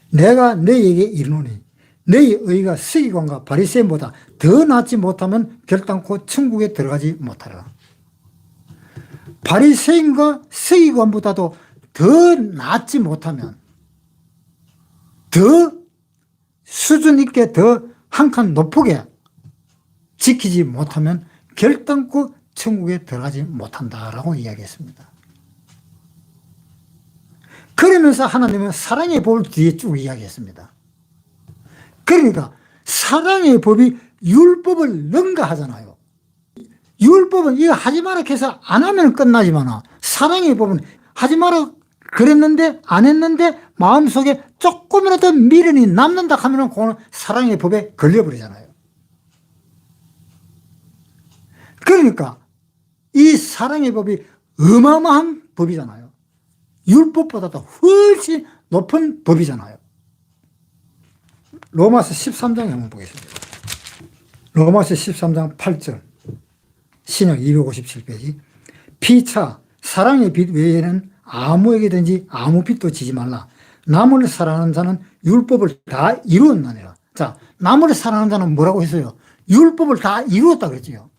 내가 너희에게 이르노니 너희 의가 서기관과 바리새인보다 더 낫지 못하면 결단코 천국에 들어가지 못하리라. 바리새인과 서기관보다도 더 낫지 못하면, 더 수준 있게 더 한 칸 높게 지키지 못하면 결단코 천국에 들어가지 못한다라고 이야기했습니다. 그러면서 하나님은 사랑의 법을 뒤에 쭉 이야기했습니다. 그러니까 사랑의 법이 율법을 능가하잖아요. 율법은 이거 하지 마라 해서 안 하면 끝나지만 사랑의 법은 하지 마라 그랬는데 안 했는데 마음속에 조금이라도 미련이 남는다 하면 그거는 사랑의 법에 걸려버리잖아요. 그러니까 이 사랑의 법이 어마어마한 법이잖아요. 율법보다도 훨씬 높은 법이잖아요. 로마서 13장 한번 보겠습니다. 로마서 13장 8절 신약 257페이지. 피차 사랑의 빛 외에는 아무에게든지 아무 빛도 지지 말라. 남을 사랑하는 자는 율법을 다 이루었나니라. 자, 남을 사랑하는 자는 뭐라고 했어요? 율법을 다 이루었다 그랬죠.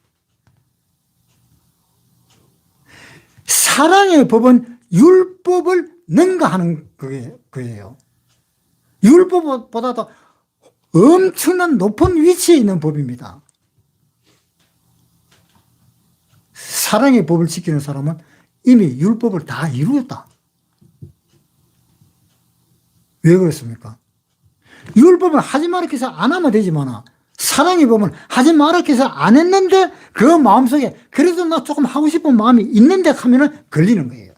사랑의 법은 율법을 능가하는 그게요. 율법보다도 엄청난 높은 위치에 있는 법입니다. 사랑의 법을 지키는 사람은 이미 율법을 다 이루었다. 왜 그렇습니까? 율법은 하지 마라 해서 안 하면 되지만 사랑의 법은 하지 마라 해서 안 했는데 그 마음속에 그래도 나 조금 하고 싶은 마음이 있는데 하면은 걸리는 거예요.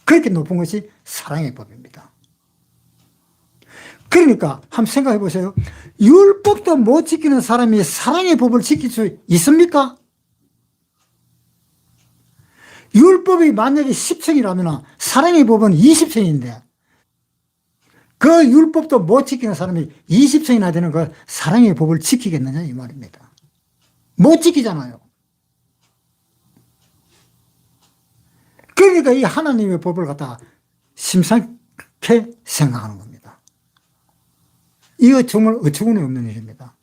그렇게 높은 것이 사랑의 법입니다. 그러니까 한번 생각해 보세요. 율법도 못 지키는 사람이 사랑의 법을 지킬 수 있습니까? 율법이 만약에 10층이라면 사랑의 법은 20층인데 그 율법도 못 지키는 사람이 20층이나 되는 그 사랑의 법을 지키겠느냐 이 말입니다. 못 지키잖아요. 그러니까 이 하나님의 법을 갖다가 심상케 생각하는 겁니다. 이거 정말 어처구니 없는 일입니다.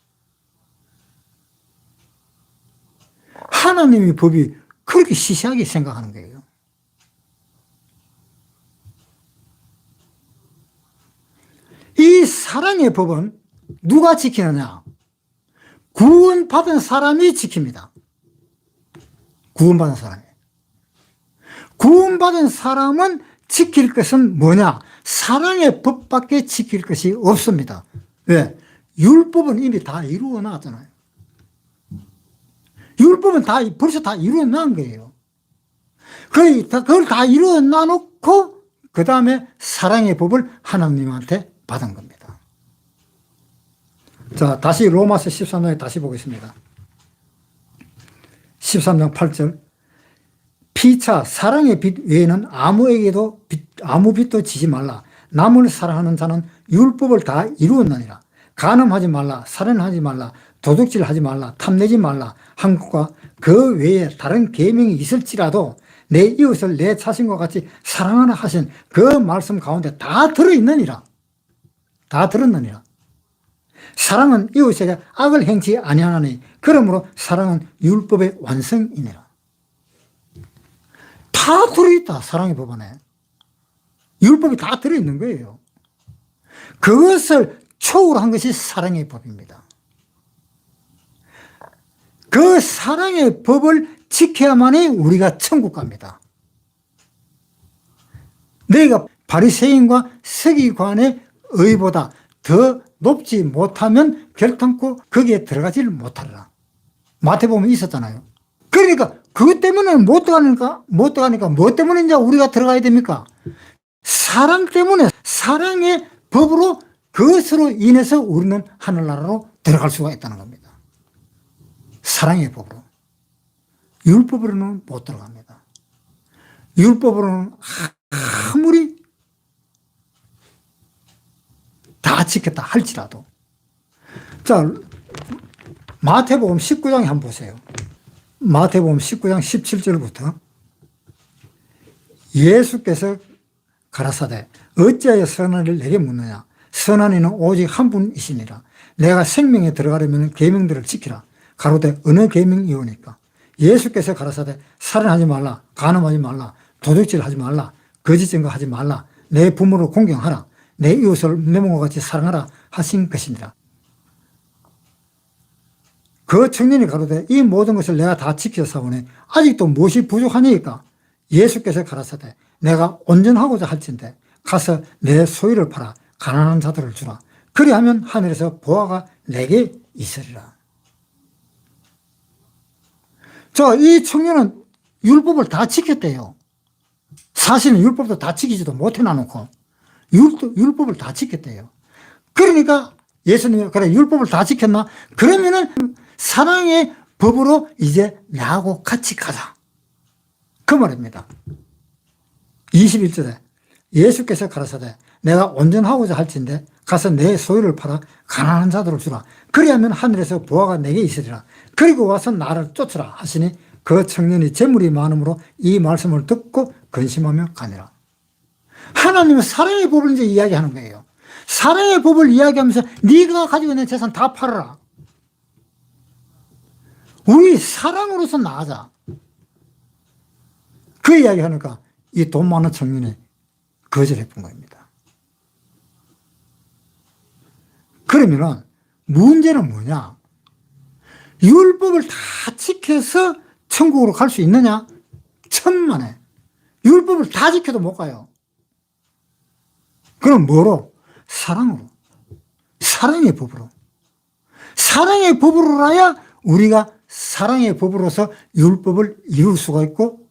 하나님의 법이 그렇게 시시하게 생각하는 거예요. 이 사랑의 법은 누가 지키느냐? 구원받은 사람이 지킵니다. 구원받은 사람이. 구원받은 사람은 지킬 것은 뭐냐? 사랑의 법밖에 지킬 것이 없습니다. 왜? 율법은 이미 다 이루어 놨잖아요. 율법은 벌써 다 이루어 난 거예요. 그걸 다 이루어 놔놓고 그 다음에 사랑의 법을 하나님한테 받은 겁니다. 자, 다시 로마서 13장에 다시 보겠습니다. 13장 8절. 피차 사랑의 빛 외에는 아무에게도 아무 빛도 지지 말라. 남을 사랑하는 자는 율법을 다 이루었느니라. 간음하지 말라, 살인하지 말라, 도둑질하지 말라, 탐내지 말라 한 것과 그 외에 다른 계명이 있을지라도 내 이웃을 내 자신과 같이 사랑하라 하신 그 말씀 가운데 다 들어있느니라. 다 들었느니라. 사랑은 이웃에게 악을 행치 아니하나니 그러므로 사랑은 율법의 완성이니라. 다 들어있다. 사랑의 법 안에. 율법이 다 들어있는 거예요. 그것을 초월한 것이 사랑의 법입니다. 그 사랑의 법을 지켜야만이 우리가 천국 갑니다. 너희가 바리새인과 서기관의 의보다 더 높지 못하면 결단코 거기에 들어가지를 못하리라. 마태복음에 있었잖아요. 그러니까 그것 때문에 못 들어가니까 뭐 때문에 이제 우리가 들어가야 됩니까? 사랑 때문에, 사랑의 법으로, 그것으로 인해서 우리는 하늘나라로 들어갈 수가 있다는 겁니다. 사랑의 법으로. 율법으로는 못 들어갑니다. 율법으로는 아무리 다 지켰다 할지라도. 자, 마태복음 19장에 한번 보세요. 마태복음 19장 17절부터 예수께서 가라사대 어찌하여 선한 일을 내게 묻느냐. 선한 이는 오직 한 분이시니라. 내가 생명에 들어가려면 계명들을 지키라. 가로되 어느 계명이오니까. 예수께서 가라사대 살인하지 말라, 간음하지 말라, 도둑질하지 말라, 거짓 증거하지 말라, 내 부모를 공경하라, 내 이웃을 내 몸과 같이 사랑하라 하신 것이니라. 그 청년이 가로되 이 모든 것을 내가 다 지켰사오니 아직도 무엇이 부족하니까. 예수께서 가라사대 내가 온전하고자 할진대 가서 내 소유를 팔아 가난한 자들을 주라. 그리하면 하늘에서 보화가 내게 있으리라. 이 청년은 율법을 다 지켰대요. 사실은 율법도 다 지키지도 못해 놔놓고 율법을 다 지켰대요. 그러니까 예수님이 그래 율법을 다 지켰나? 그러면은 사랑의 법으로 이제 나하고 같이 가자. 그 말입니다. 21절에 예수께서 가라사대 내가 온전하고자 할진대 가서 내 소유를 팔아 가난한 자들을 주라. 그리하면 하늘에서 보화가 내게 있으리라. 그리고 와서 나를 쫓으라 하시니 그 청년이 재물이 많음으로 이 말씀을 듣고 근심하며 가니라. 하나님은 사랑의 법을 이제 이야기하는 거예요. 사랑의 법을 이야기하면서 네가 가지고 있는 재산 다 팔아라. 우리 사랑으로서 나가자. 그 이야기 하니까 이 돈 많은 청년이 거절했던 겁니다. 그러면은 문제는 뭐냐? 율법을 다 지켜서 천국으로 갈 수 있느냐? 천만에. 율법을 다 지켜도 못 가요. 그럼 뭐로? 사랑으로. 사랑의 법으로. 사랑의 법으로라야 우리가 사랑의 법으로서 율법을 이룰 수가 있고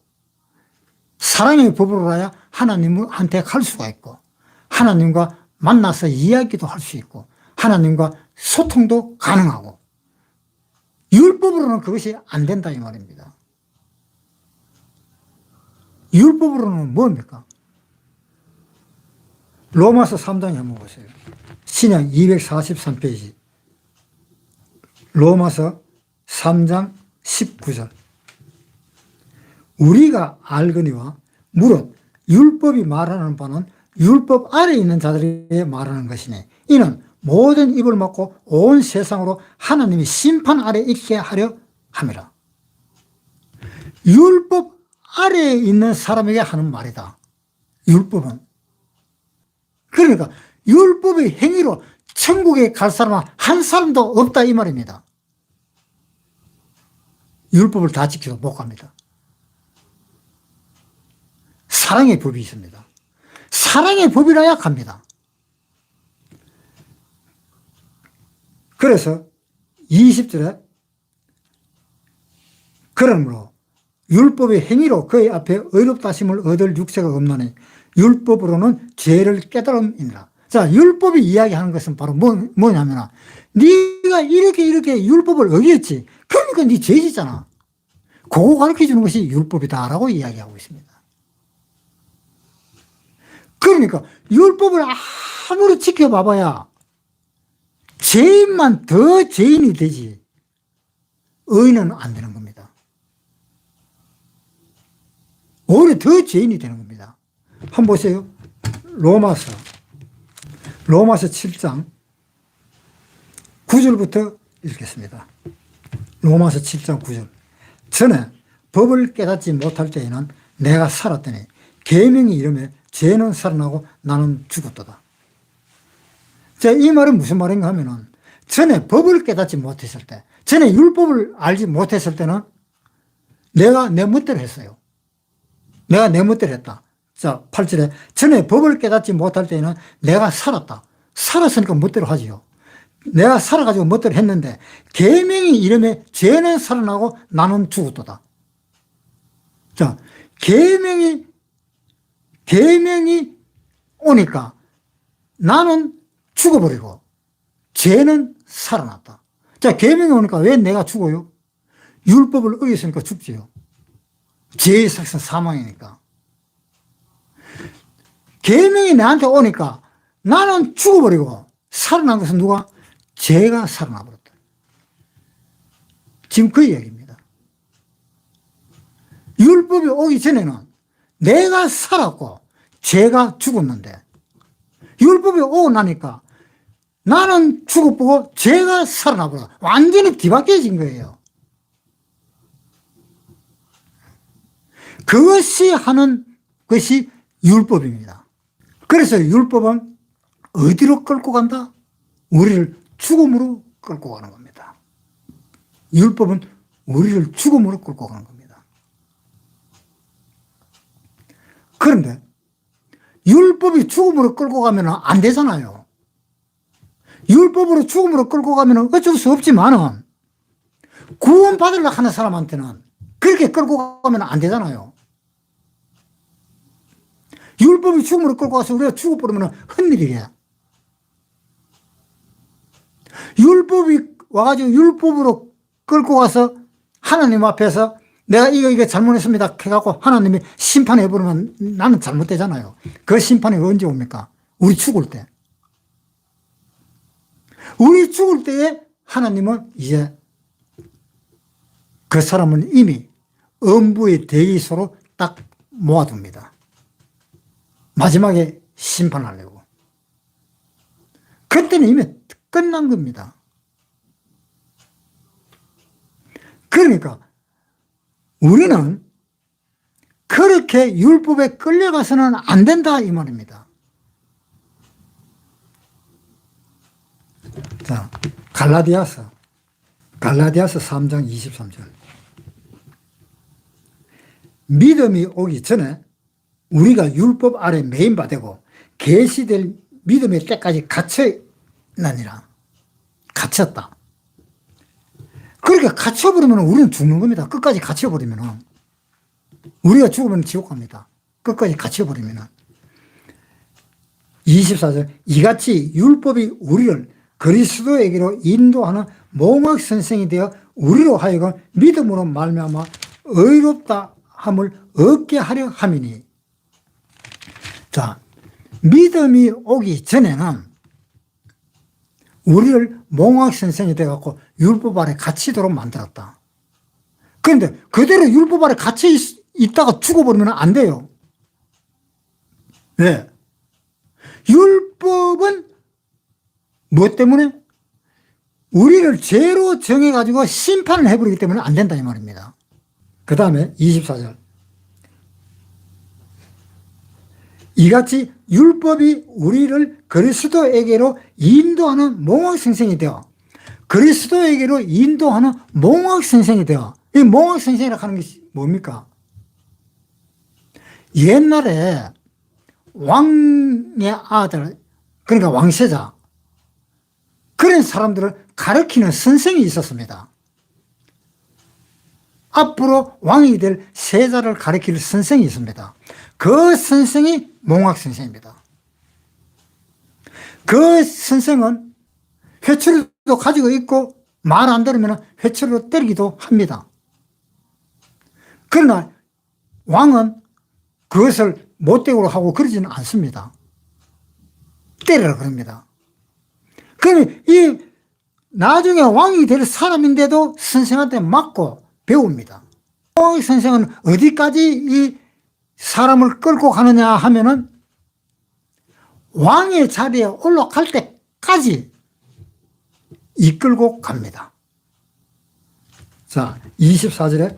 사랑의 법으로라야 하나님한테 갈 수가 있고 하나님과 만나서 이야기도 할 수 있고 하나님과 소통도 가능하고 율법으로는 그것이 안 된다 이 말입니다. 율법으로는 뭡니까? 로마서 3장에 한번 보세요. 신약 243페이지 로마서 3장 19절 우리가 알거니와 무릇 율법이 말하는 바는 율법 아래에 있는 자들에게 말하는 것이니 이는 모든 입을 막고 온 세상으로 하나님이 심판 아래에 있게 하려 함이라. 율법 아래에 있는 사람에게 하는 말이다. 율법은. 그러니까 율법의 행위로 천국에 갈 사람은 한 사람도 없다 이 말입니다. 율법을 다 지켜도 못 갑니다. 사랑의 법이 있습니다. 사랑의 법이라 약합니다. 그래서 20절에 그러므로 율법의 행위로 그의 앞에 의롭다 하심을 얻을 육체가 없나니 율법으로는 죄를 깨달음이니라. 자, 율법이 이야기하는 것은 바로 뭐냐면 네가 이렇게 율법을 어겼지. 그러니까 네 죄지잖아. 그거 가르쳐주는 것이 율법이다라고 이야기하고 있습니다. 그러니까 율법을 아무리 지켜봐봐야 죄인만 더 죄인이 되지 의인은 안 되는 겁니다. 오히려 더 죄인이 되는 겁니다. 한번 보세요. 로마서 7장 9절부터 읽겠습니다. 로마서 7장 9절. 전에 법을 깨닫지 못할 때에는 내가 살았더니 계명이 이름에 죄는 살아나고 나는 죽었도다. 자, 이 말은 무슨 말인가 하면은 전에 법을 깨닫지 못했을 때, 전에 율법을 알지 못했을 때는 내가 내 멋대로 했어요. 내가 내 멋대로 했다. 자, 8절에 전에 법을 깨닫지 못할 때는 내가 살았다. 살았으니까 멋대로 하지요. 내가 살아가지고 멋대로 했는데 계명이 이름에 죄는 살아나고 나는 죽었도다. 자, 계명이 오니까 나는 죽어버리고 죄는 살아났다. 자, 계명이 오니까 왜 내가 죽어요? 율법을 어겼으니까 죽지요. 죄의 삭은 사망이니까. 계명이 나한테 오니까 나는 죽어버리고 살아난 것은 누가? 죄가 살아나버렸다. 지금 그 이야기입니다. 율법이 오기 전에는 내가 살았고 죄가 죽었는데 율법이 오고 나니까 나는 죽어보고 죄가 살아나버려. 완전히 뒤바뀌어진 거예요. 그것이 하는 것이 율법입니다. 그래서 율법은 어디로 끌고 간다? 우리를 죽음으로 끌고 가는 겁니다. 율법은 우리를 죽음으로 끌고 가는 겁니다. 그런데 율법이 죽음으로 끌고 가면 안 되잖아요. 율법으로 죽음으로 끌고 가면 어쩔 수 없지만 구원받으려고 하는 사람한테는 그렇게 끌고 가면 안 되잖아요. 율법이 죽음으로 끌고 가서 우리가 죽어버리면 헛일이에요. 율법이 와가지고 율법으로 끌고 가서 하나님 앞에서 내가 이거 잘못했습니다 해갖고 하나님이 심판해버리면 나는 잘못되잖아요. 그 심판이 언제 옵니까? 우리 죽을 때. 우리 죽을 때에 하나님은 이제 그 사람은 이미 음부의 대기소로 딱 모아둡니다. 마지막에 심판하려고. 그때는 이미 끝난 겁니다. 그러니까 우리는 그렇게 율법에 끌려가서는 안 된다 이 말입니다. 자, 갈라디아서 3장 23절. 믿음이 오기 전에 우리가 율법 아래 매인바되고 계시될 믿음의 때까지 갇혀있느니라. 갇혔다. 그러니까 갇혀버리면 우리는 죽는 겁니다. 끝까지 갇혀버리면. 우리가 죽으면 지옥 갑니다. 끝까지 갇혀버리면. 24절. 이같이 율법이 우리를 그리스도에게로 인도하는 몽학 선생이 되어 우리로 하여금 믿음으로 말미암아 의롭다 함을 얻게 하려 함이니. 자, 믿음이 오기 전에는 우리를 몽학 선생이 되어갖고 율법 아래 갇히도록 만들었다. 그런데 그대로 율법 아래 갇혀 있다가 죽어버리면 안 돼요. 왜? 율법은 무엇 때문에? 우리를 죄로 정해가지고 심판을 해버리기 때문에 안 된다 이 말입니다. 그 다음에 24절. 이같이 율법이 우리를 그리스도에게로 인도하는 몽학선생이 되어 그리스도에게로 인도하는 몽학선생이 되어 이 몽학선생이라고 하는 것이 뭡니까? 옛날에 왕의 아들, 그러니까 왕세자, 그런 사람들을 가르치는 선생이 있었습니다. 앞으로 왕이 될 세자를 가르칠 선생이 있습니다. 그 선생이 몽학 선생입니다. 그 선생은 회초리도 가지고 있고 말 안 들으면 회초리로 때리기도 합니다. 그러나 왕은 그것을 못되고 하고 그러지는 않습니다. 때리라 그럽니다. 그러면 이 나중에 왕이 될 사람인데도 선생한테 맞고 배웁니다. 몽학 선생은 어디까지 이 사람을 끌고 가느냐 하면은 왕의 자리에 올라갈 때까지 이끌고 갑니다. 자, 24절에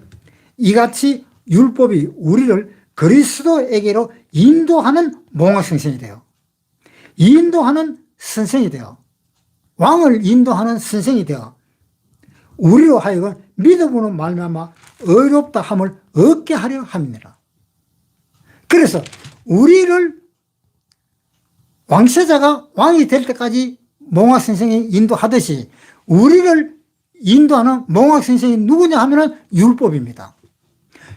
이같이 율법이 우리를 그리스도에게로 인도하는 몽학 선생이 돼요. 인도하는 선생이 돼요. 왕을 인도하는 선생이 되어 우리로 하여금 믿음으로 말미암아 의롭다 함을 얻게 하려 합니다. 그래서 우리를 왕세자가 왕이 될 때까지 몽학 선생이 인도하듯이 우리를 인도하는 몽학 선생이 누구냐 하면은 율법입니다.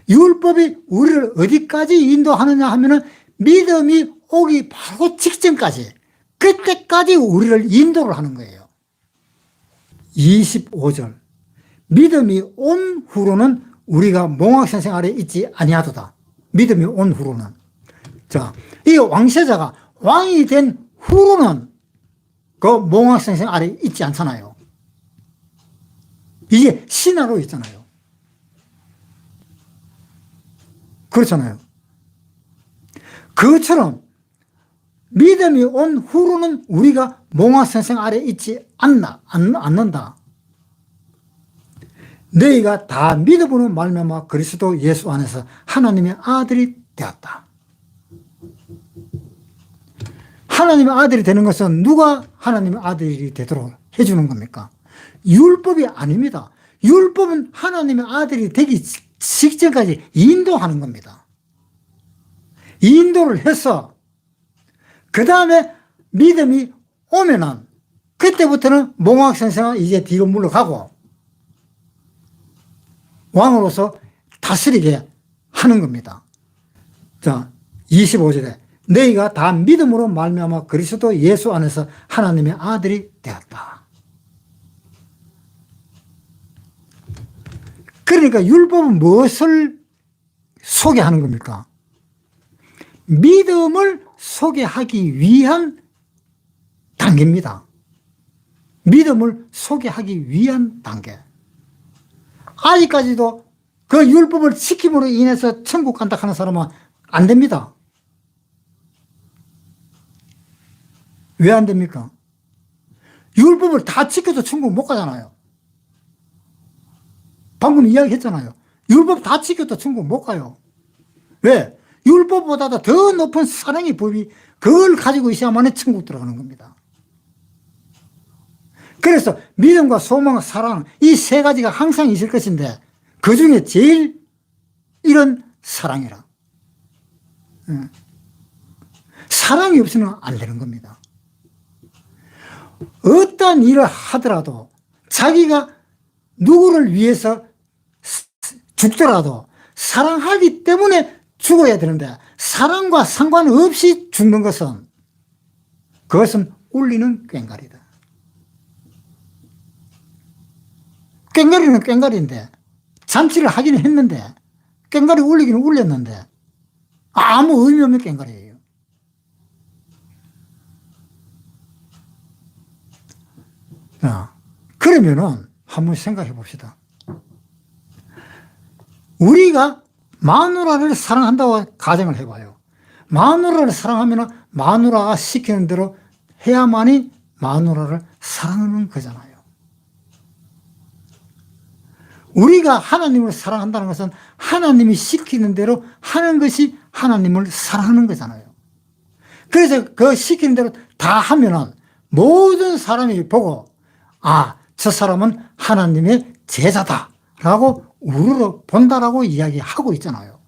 율법이 우리를 어디까지 인도하느냐 하면은 믿음이 오기 바로 직전까지, 그때까지 우리를 인도를 하는 거예요. 25절. 믿음이 온 후로는 우리가 몽학 선생 아래 있지 아니하도다. 믿음이 온 후로는. 자, 이 왕세자가 왕이 된 후로는 그 몽학 선생 아래 있지 않잖아요. 이게 신하로 있잖아요. 그렇잖아요. 그것처럼 믿음이 온 후로는 우리가 몽학 선생 아래 있지 않는다. 너희가 다 믿음으로 말미암아 그리스도 예수 안에서 하나님의 아들이 되었다. 하나님의 아들이 되는 것은 누가 하나님의 아들이 되도록 해주는 겁니까? 율법이 아닙니다. 율법은 하나님의 아들이 되기 직전까지 인도하는 겁니다. 인도를 해서 그 다음에 믿음이 오면은 그때부터는 몽학 선생은 이제 뒤로 물러가고 왕으로서 다스리게 하는 겁니다. 자, 25절에 너희가 다 믿음으로 말미암아 그리스도 예수 안에서 하나님의 아들이 되었다. 그러니까 율법은 무엇을 소개하는 겁니까? 믿음을 소개하기 위한 단계입니다. 믿음을 소개하기 위한 단계. 아직까지도 그 율법을 지킴으로 인해서 천국 간다 하는 사람은 안 됩니다. 왜 안 됩니까? 율법을 다 지켜도 천국 못 가잖아요. 방금 이야기했잖아요. 율법 다 지켜도 천국 못 가요. 왜? 율법보다도 더 높은 사랑의 법이 그걸 가지고 있어야만 천국 들어가는 겁니다. 그래서 믿음과 소망과 사랑 이 세 가지가 항상 있을 것인데 그 중에 제일 이런 사랑이라. 사랑이 없으면 안 되는 겁니다. 어떤 일을 하더라도 자기가 누구를 위해서 죽더라도 사랑하기 때문에 죽어야 되는데 사랑과 상관없이 죽는 것은 그것은 울리는 꽹과리다. 꽹과리는 꽹과리인데 잔치를 하기는 했는데 꽹과리 울리기는 울렸는데 아무 의미 없는 꽹과리예요. 그러면은 한번 생각해 봅시다. 우리가 마누라를 사랑한다고 가정을 해봐요. 마누라를 사랑하면 마누라가 시키는 대로 해야만이 마누라를 사랑하는 거잖아요. 우리가 하나님을 사랑한다는 것은 하나님이 시키는 대로 하는 것이 하나님을 사랑하는 거잖아요. 그래서 그 시키는 대로 다 하면은 모든 사람이 보고 아, 저 사람은 하나님의 제자다 라고 우러러 본다라고 이야기하고 있잖아요.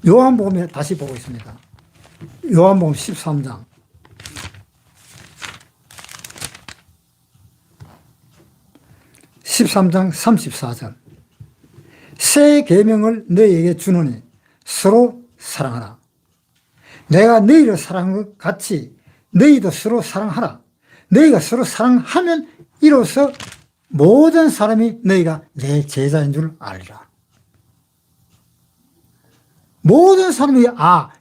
요한복음에 다시 보고 있습니다. 요한복음 13장. 13장 34절. 새 계명을 너희에게 주노니 서로 사랑하라. 내가 너희를 사랑한 것 같이 너희도 서로 사랑하라. 너희가 서로 사랑하면 이로써 모든 사람이 너희가 내 제자인 줄 알리라. 모든 사람이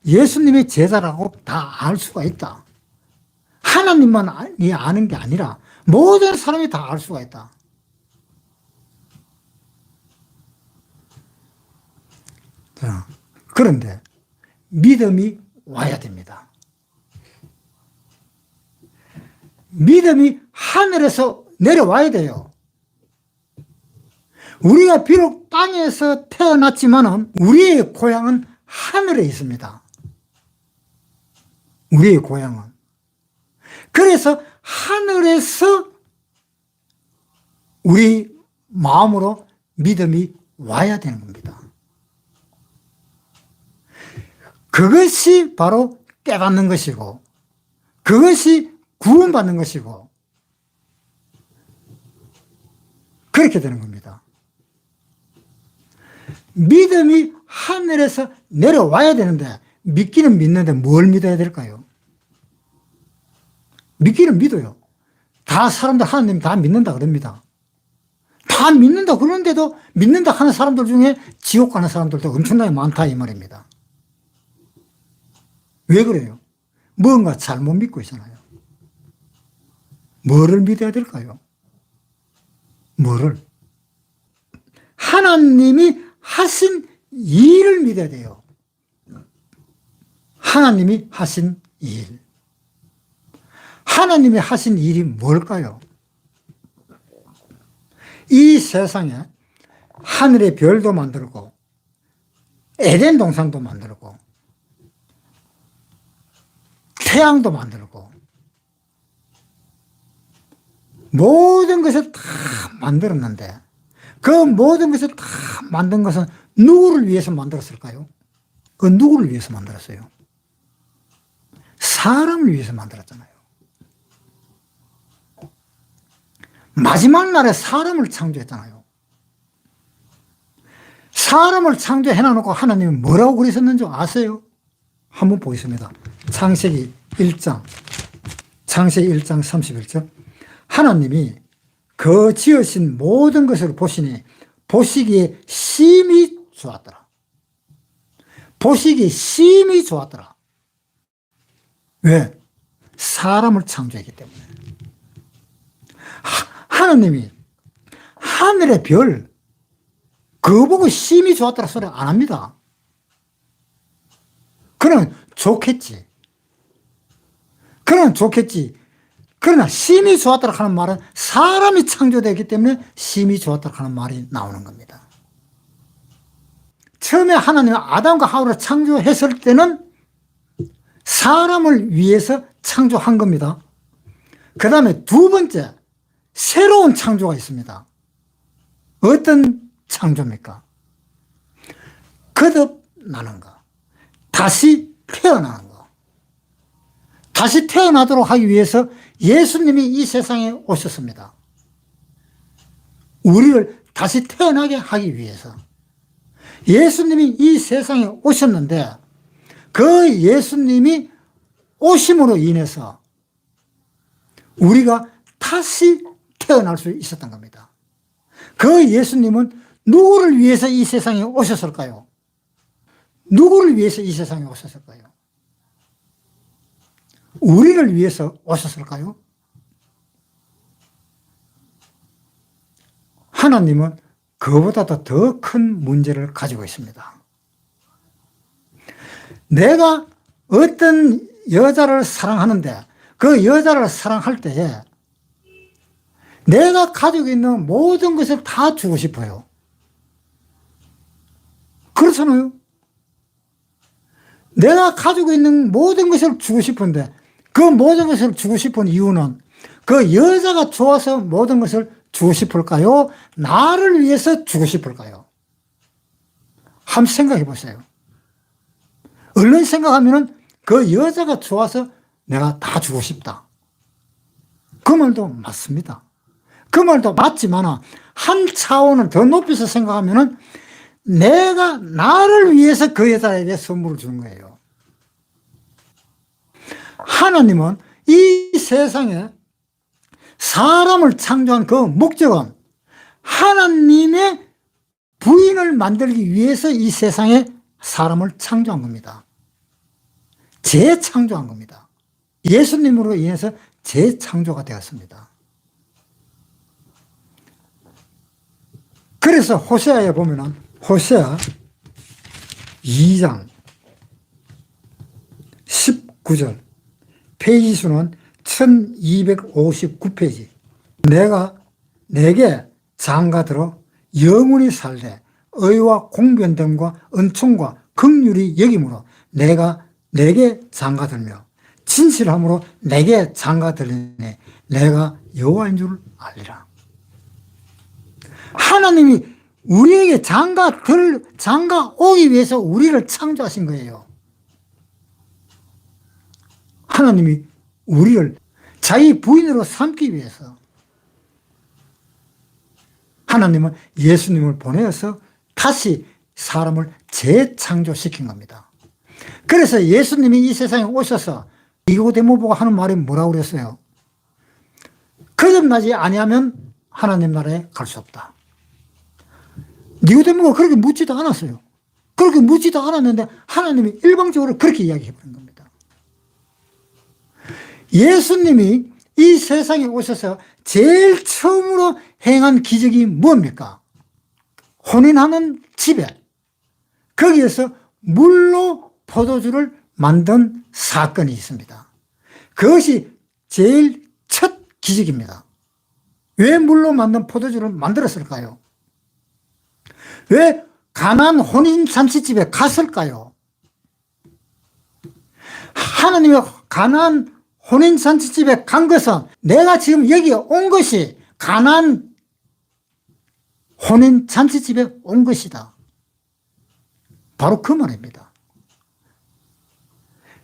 예수님의 제자라고 다 알 수가 있다. 하나님만 아는 게 아니라 모든 사람이 다 알 수가 있다. 자, 그런데 믿음이 와야 됩니다. 믿음이 하늘에서 내려와야 돼요. 우리가 비록 땅에서 태어났지만 우리의 고향은 하늘에 있습니다. 우리의 고향은. 그래서 하늘에서 우리 마음으로 믿음이 와야 되는 겁니다. 그것이 바로 깨닫는 것이고, 그것이 구원받는 것이고, 그렇게 되는 겁니다. 믿음이 하늘에서 내려와야 되는데, 믿기는 믿는데 뭘 믿어야 될까요? 믿기는 믿어요. 다 사람들 하나님 다 믿는다 그럽니다. 다 믿는다 그러는데도 믿는다 하는 사람들 중에 지옥 가는 사람들도 엄청나게 많다 이 말입니다. 왜 그래요? 뭔가 잘못 믿고 있잖아요. 뭐를 믿어야 될까요? 뭐를? 하나님이 하신 일을 믿어야 돼요. 하나님이 하신 일. 하나님이 하신 일이 뭘까요? 이 세상에 하늘의 별도 만들고 에덴 동산도 만들고 태양도 만들고 모든 것을 다 만들었는데 그 모든 것을 다 만든 것은 누구를 위해서 만들었을까요? 그 누구를 위해서 만들었어요? 사람을 위해서 만들었잖아요. 마지막 날에 사람을 창조했잖아요. 사람을 창조해놔놓고 하나님이 뭐라고 그러셨는지 아세요? 한번 보겠습니다. 창세기 1장 31절. 하나님이 그 지으신 모든 것을 보시니 보시기에 심히 좋았더라. 보시기에 심히 좋았더라. 왜? 사람을 창조했기 때문에. 하나님이 하늘의 별 그거 보고 심히 좋았더라 소리 안 합니다. 그러면 좋겠지. 그러나 심히 좋았더라 하는 말은 사람이 창조되기 때문에 심히 좋았더라 하는 말이 나오는 겁니다. 처음에 하나님은 아담과 하와를 창조했을 때는 사람을 위해서 창조한 겁니다. 그 다음에 두 번째 새로운 창조가 있습니다. 어떤 창조입니까? 거듭나는 거. 다시 태어나는 거. 다시 태어나도록 하기 위해서 예수님이 이 세상에 오셨습니다. 우리를 다시 태어나게 하기 위해서. 예수님이 이 세상에 오셨는데 그 예수님이 오심으로 인해서 우리가 다시 태어날 수 있었던 겁니다. 그 예수님은 누구를 위해서 이 세상에 오셨을까요? 누구를 위해서 이 세상에 오셨을까요? 우리를 위해서 오셨을까요? 하나님은 그보다도 더 큰 문제를 가지고 있습니다. 내가 어떤 여자를 사랑하는데 그 여자를 사랑할 때에 내가 가지고 있는 모든 것을 다 주고 싶어요. 그렇잖아요. 내가 가지고 있는 모든 것을 주고 싶은데 그 모든 것을 주고 싶은 이유는 그 여자가 좋아서 모든 것을 주고 싶을까요? 나를 위해서 주고 싶을까요? 한번 생각해 보세요. 얼른 생각하면 그 여자가 좋아서 내가 다 주고 싶다. 그 말도 맞습니다. 그 말도 맞지만 한 차원을 더 높여서 생각하면은 내가 나를 위해서 그 여자에게 선물을 주는 거예요. 하나님은 이 세상에 사람을 창조한 그 목적은 하나님의 부인을 만들기 위해서 이 세상에 사람을 창조한 겁니다. 재창조한 겁니다. 예수님으로 인해서 재창조가 되었습니다. 그래서 호세아에 보면은 호세아 2장 19절 페이지 수는 1259페이지. 내가 내게 장가들어 영원히 살되 의와 공변됨과 은총과 긍휼이 여김으로 내가 내게 장가들며 진실함으로 내게 장가들리니 내가 여호와인 줄 알리라. 하나님이 우리에게 장가 오기 위해서 우리를 창조하신 거예요. 하나님이 우리를 자기 부인으로 삼기 위해서 하나님은 예수님을 보내어서 다시 사람을 재창조시킨 겁니다. 그래서 예수님이 이 세상에 오셔서 니고데모 보고 하는 말이 뭐라고 그랬어요? 거듭나지 아니하면 하나님 나라에 갈 수 없다. 니고데모가 그렇게 묻지도 않았어요. 그렇게 묻지도 않았는데 하나님이 일방적으로 그렇게 이야기해 버린 겁니다. 예수님이 이 세상에 오셔서 제일 처음으로 행한 기적이 뭡니까? 혼인하는 집에 거기에서 물로 포도주를 만든 사건이 있습니다. 그것이 제일 첫 기적입니다. 왜 물로 만든 포도주를 만들었을까요? 왜 가나안 혼인잔치집에 갔을까요? 하나님이 가나안 혼인잔치집에 간 것은 내가 지금 여기에 온 것이 가나안 혼인잔치집에 온 것이다. 바로 그 말입니다.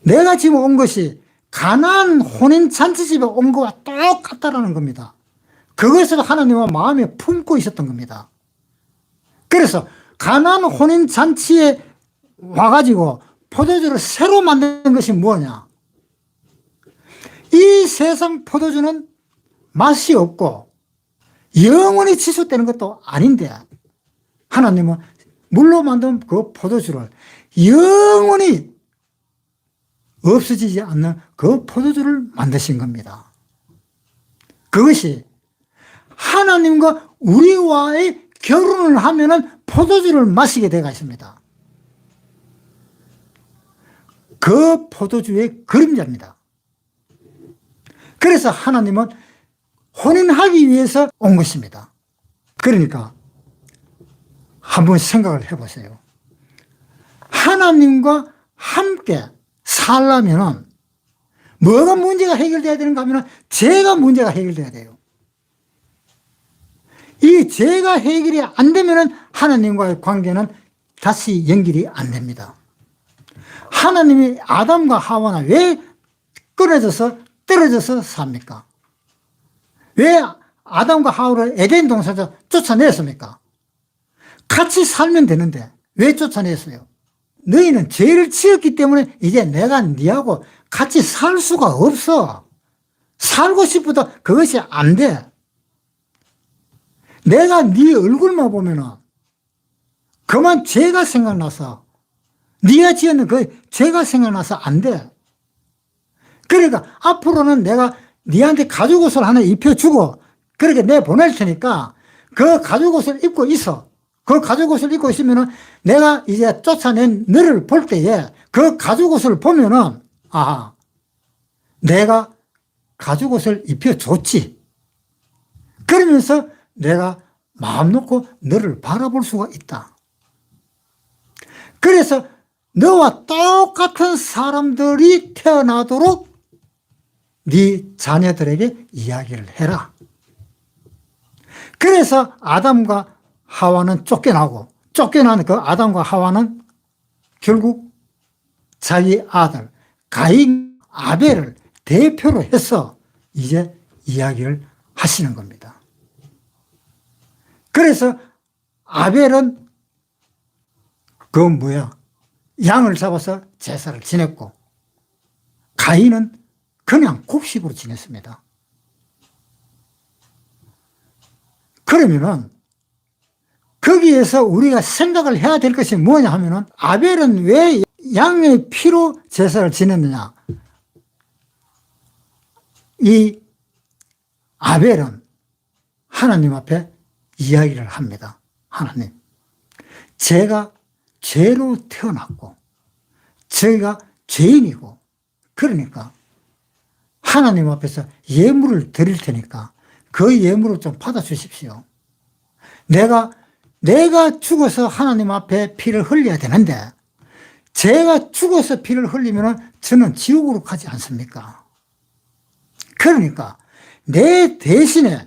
내가 지금 온 것이 가나안 혼인잔치집에 온 것과 똑같다라는 겁니다. 그것을 하나님은 마음에 품고 있었던 겁니다. 그래서 가나안 혼인잔치에 와가지고 포도주를 새로 만든 것이 뭐냐? 이 세상 포도주는 맛이 없고 영원히 치솟되는 것도 아닌데 하나님은 물로 만든 그 포도주를 영원히 없어지지 않는 그 포도주를 만드신 겁니다. 그것이 하나님과 우리와의 결혼을 하면은 포도주를 마시게 되어 있습니다. 그 포도주의 그림자입니다. 그래서 하나님은 혼인하기 위해서 온 것입니다. 그러니까 한번 생각을 해보세요. 하나님과 함께 살려면 뭐가 문제가 해결돼야 되는가 하면 죄가 문제가 해결돼야 돼요. 이 죄가 해결이 안 되면 하나님과의 관계는 다시 연결이 안 됩니다. 하나님이 아담과 하와는 왜 떨어져서 삽니까? 왜 아담과 하와를 에덴 동산에서 쫓아냈습니까? 같이 살면 되는데 왜 쫓아냈어요? 너희는 죄를 지었기 때문에 이제 내가 너하고 같이 살 수가 없어. 살고 싶어도 그것이 안 돼. 내가 네 얼굴만 보면은 그만 죄가 생각나서 네가 지었는 그 죄가 생각나서 안 돼. 그러니까 앞으로는 내가 네한테 가죽 옷을 하나 입혀주고 그렇게 내보낼 테니까 그 가죽 옷을 입고 있어. 그 가죽 옷을 입고 있으면은 내가 이제 쫓아낸 너를 볼 때에 그 가죽 옷을 보면은 아, 내가 가죽 옷을 입혀줬지. 그러면서 내가 마음 놓고 너를 바라볼 수가 있다. 그래서 너와 똑같은 사람들이 태어나도록 네 자녀들에게 이야기를 해라. 그래서 아담과 하와는 쫓겨난 그 아담과 하와는 결국 자기 아들 가인, 아벨을 대표로 해서 이제 이야기를 하시는 겁니다. 그래서 아벨은 양을 잡아서 제사를 지냈고, 가인은 그냥 곡식으로 지냈습니다. 그러면은 거기에서 우리가 생각을 해야 될 것이 뭐냐 하면은, 아벨은 왜 양의 피로 제사를 지냈느냐? 이 아벨은 하나님 앞에 이야기를 합니다. 하나님, 제가 죄로 태어났고 저희가 죄인이고, 그러니까 하나님 앞에서 예물을 드릴 테니까 그 예물을 좀 받아주십시오. 내가 죽어서 하나님 앞에 피를 흘려야 되는데, 제가 죽어서 피를 흘리면 저는 지옥으로 가지 않습니까? 그러니까 내 대신에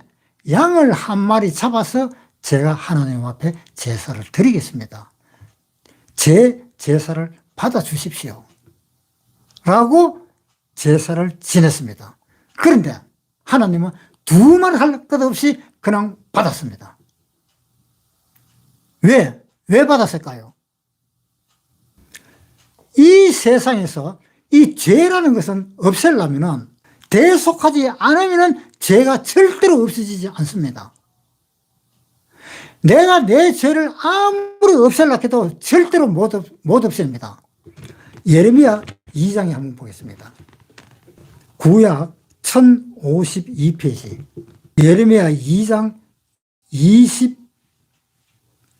양을 한 마리 잡아서 제가 하나님 앞에 제사를 드리겠습니다. 제 제사를 받아주십시오. 라고 제사를 지냈습니다. 그런데 하나님은 두말 할 것 없이 그냥 받았습니다. 왜 받았을까요? 이 세상에서 이 죄라는 것은 없애려면, 대속하지 않으면 죄가 절대로 없어지지 않습니다. 내가 내 죄를 아무리 없애려고 해도 절대로 못 없앱니다. 예레미야 2장에 한번 보겠습니다. 구약 1052페이지. 예레미야 2장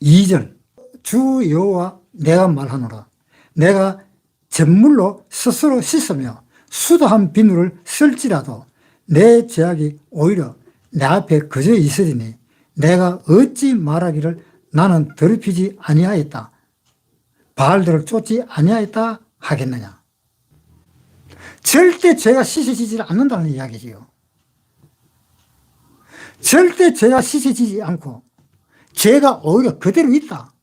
22절. 주 여호와 내가 말하노라. 내가 잿물로 스스로 씻으며 수도한 비누를 쓸지라도 내 죄악이 오히려 내 앞에 그저 있으리니 내가 어찌 말하기를 나는 더럽히지 아니하였다, 바알들을 쫓지 아니하였다 하겠느냐. 절대 죄가 씻어지지 않는다는 이야기지요. 절대 죄가 씻어지지 않고 죄가 오히려 그대로 있다.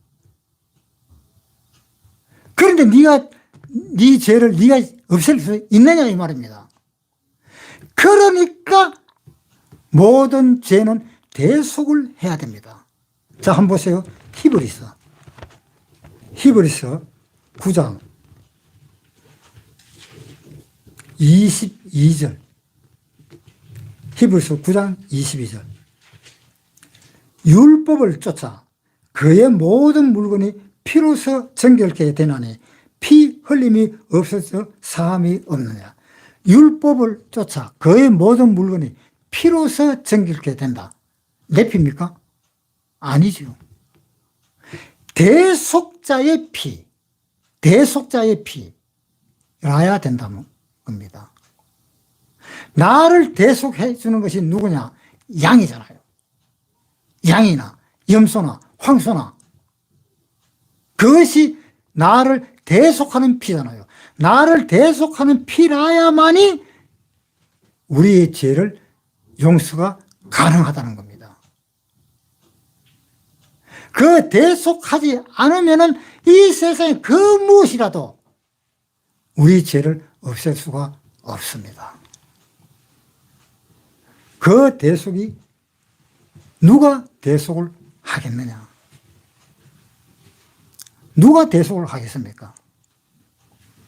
그런데 네 죄를 네가 없앨 수 있느냐 이 말입니다. 그러니까 모든 죄는 대속을 해야 됩니다. 자, 한번 보세요. 히브리서 9장 22절. 히브리서 9장 22절. 율법을 쫓아 그의 모든 물건이 피로서 정결케 되나니 피 흘림이 없어서 사함이 없느냐. 율법을 쫓아 그의 모든 물건이 피로서 정결케 된다. 내 피입니까? 아니죠. 대속자의 피라야 된다는 겁니다. 나를 대속해 주는 것이 누구냐? 양이잖아요. 양이나 염소나 황소나, 그것이 나를 대속하는 피잖아요. 나를 대속하는 피라야만이 우리의 죄를 용서가 가능하다는 겁니다. 그 대속하지 않으면은 이 세상에 그 무엇이라도 우리 죄를 없앨 수가 없습니다. 그 대속이 누가 대속을 하겠느냐? 누가 대속을 하겠습니까?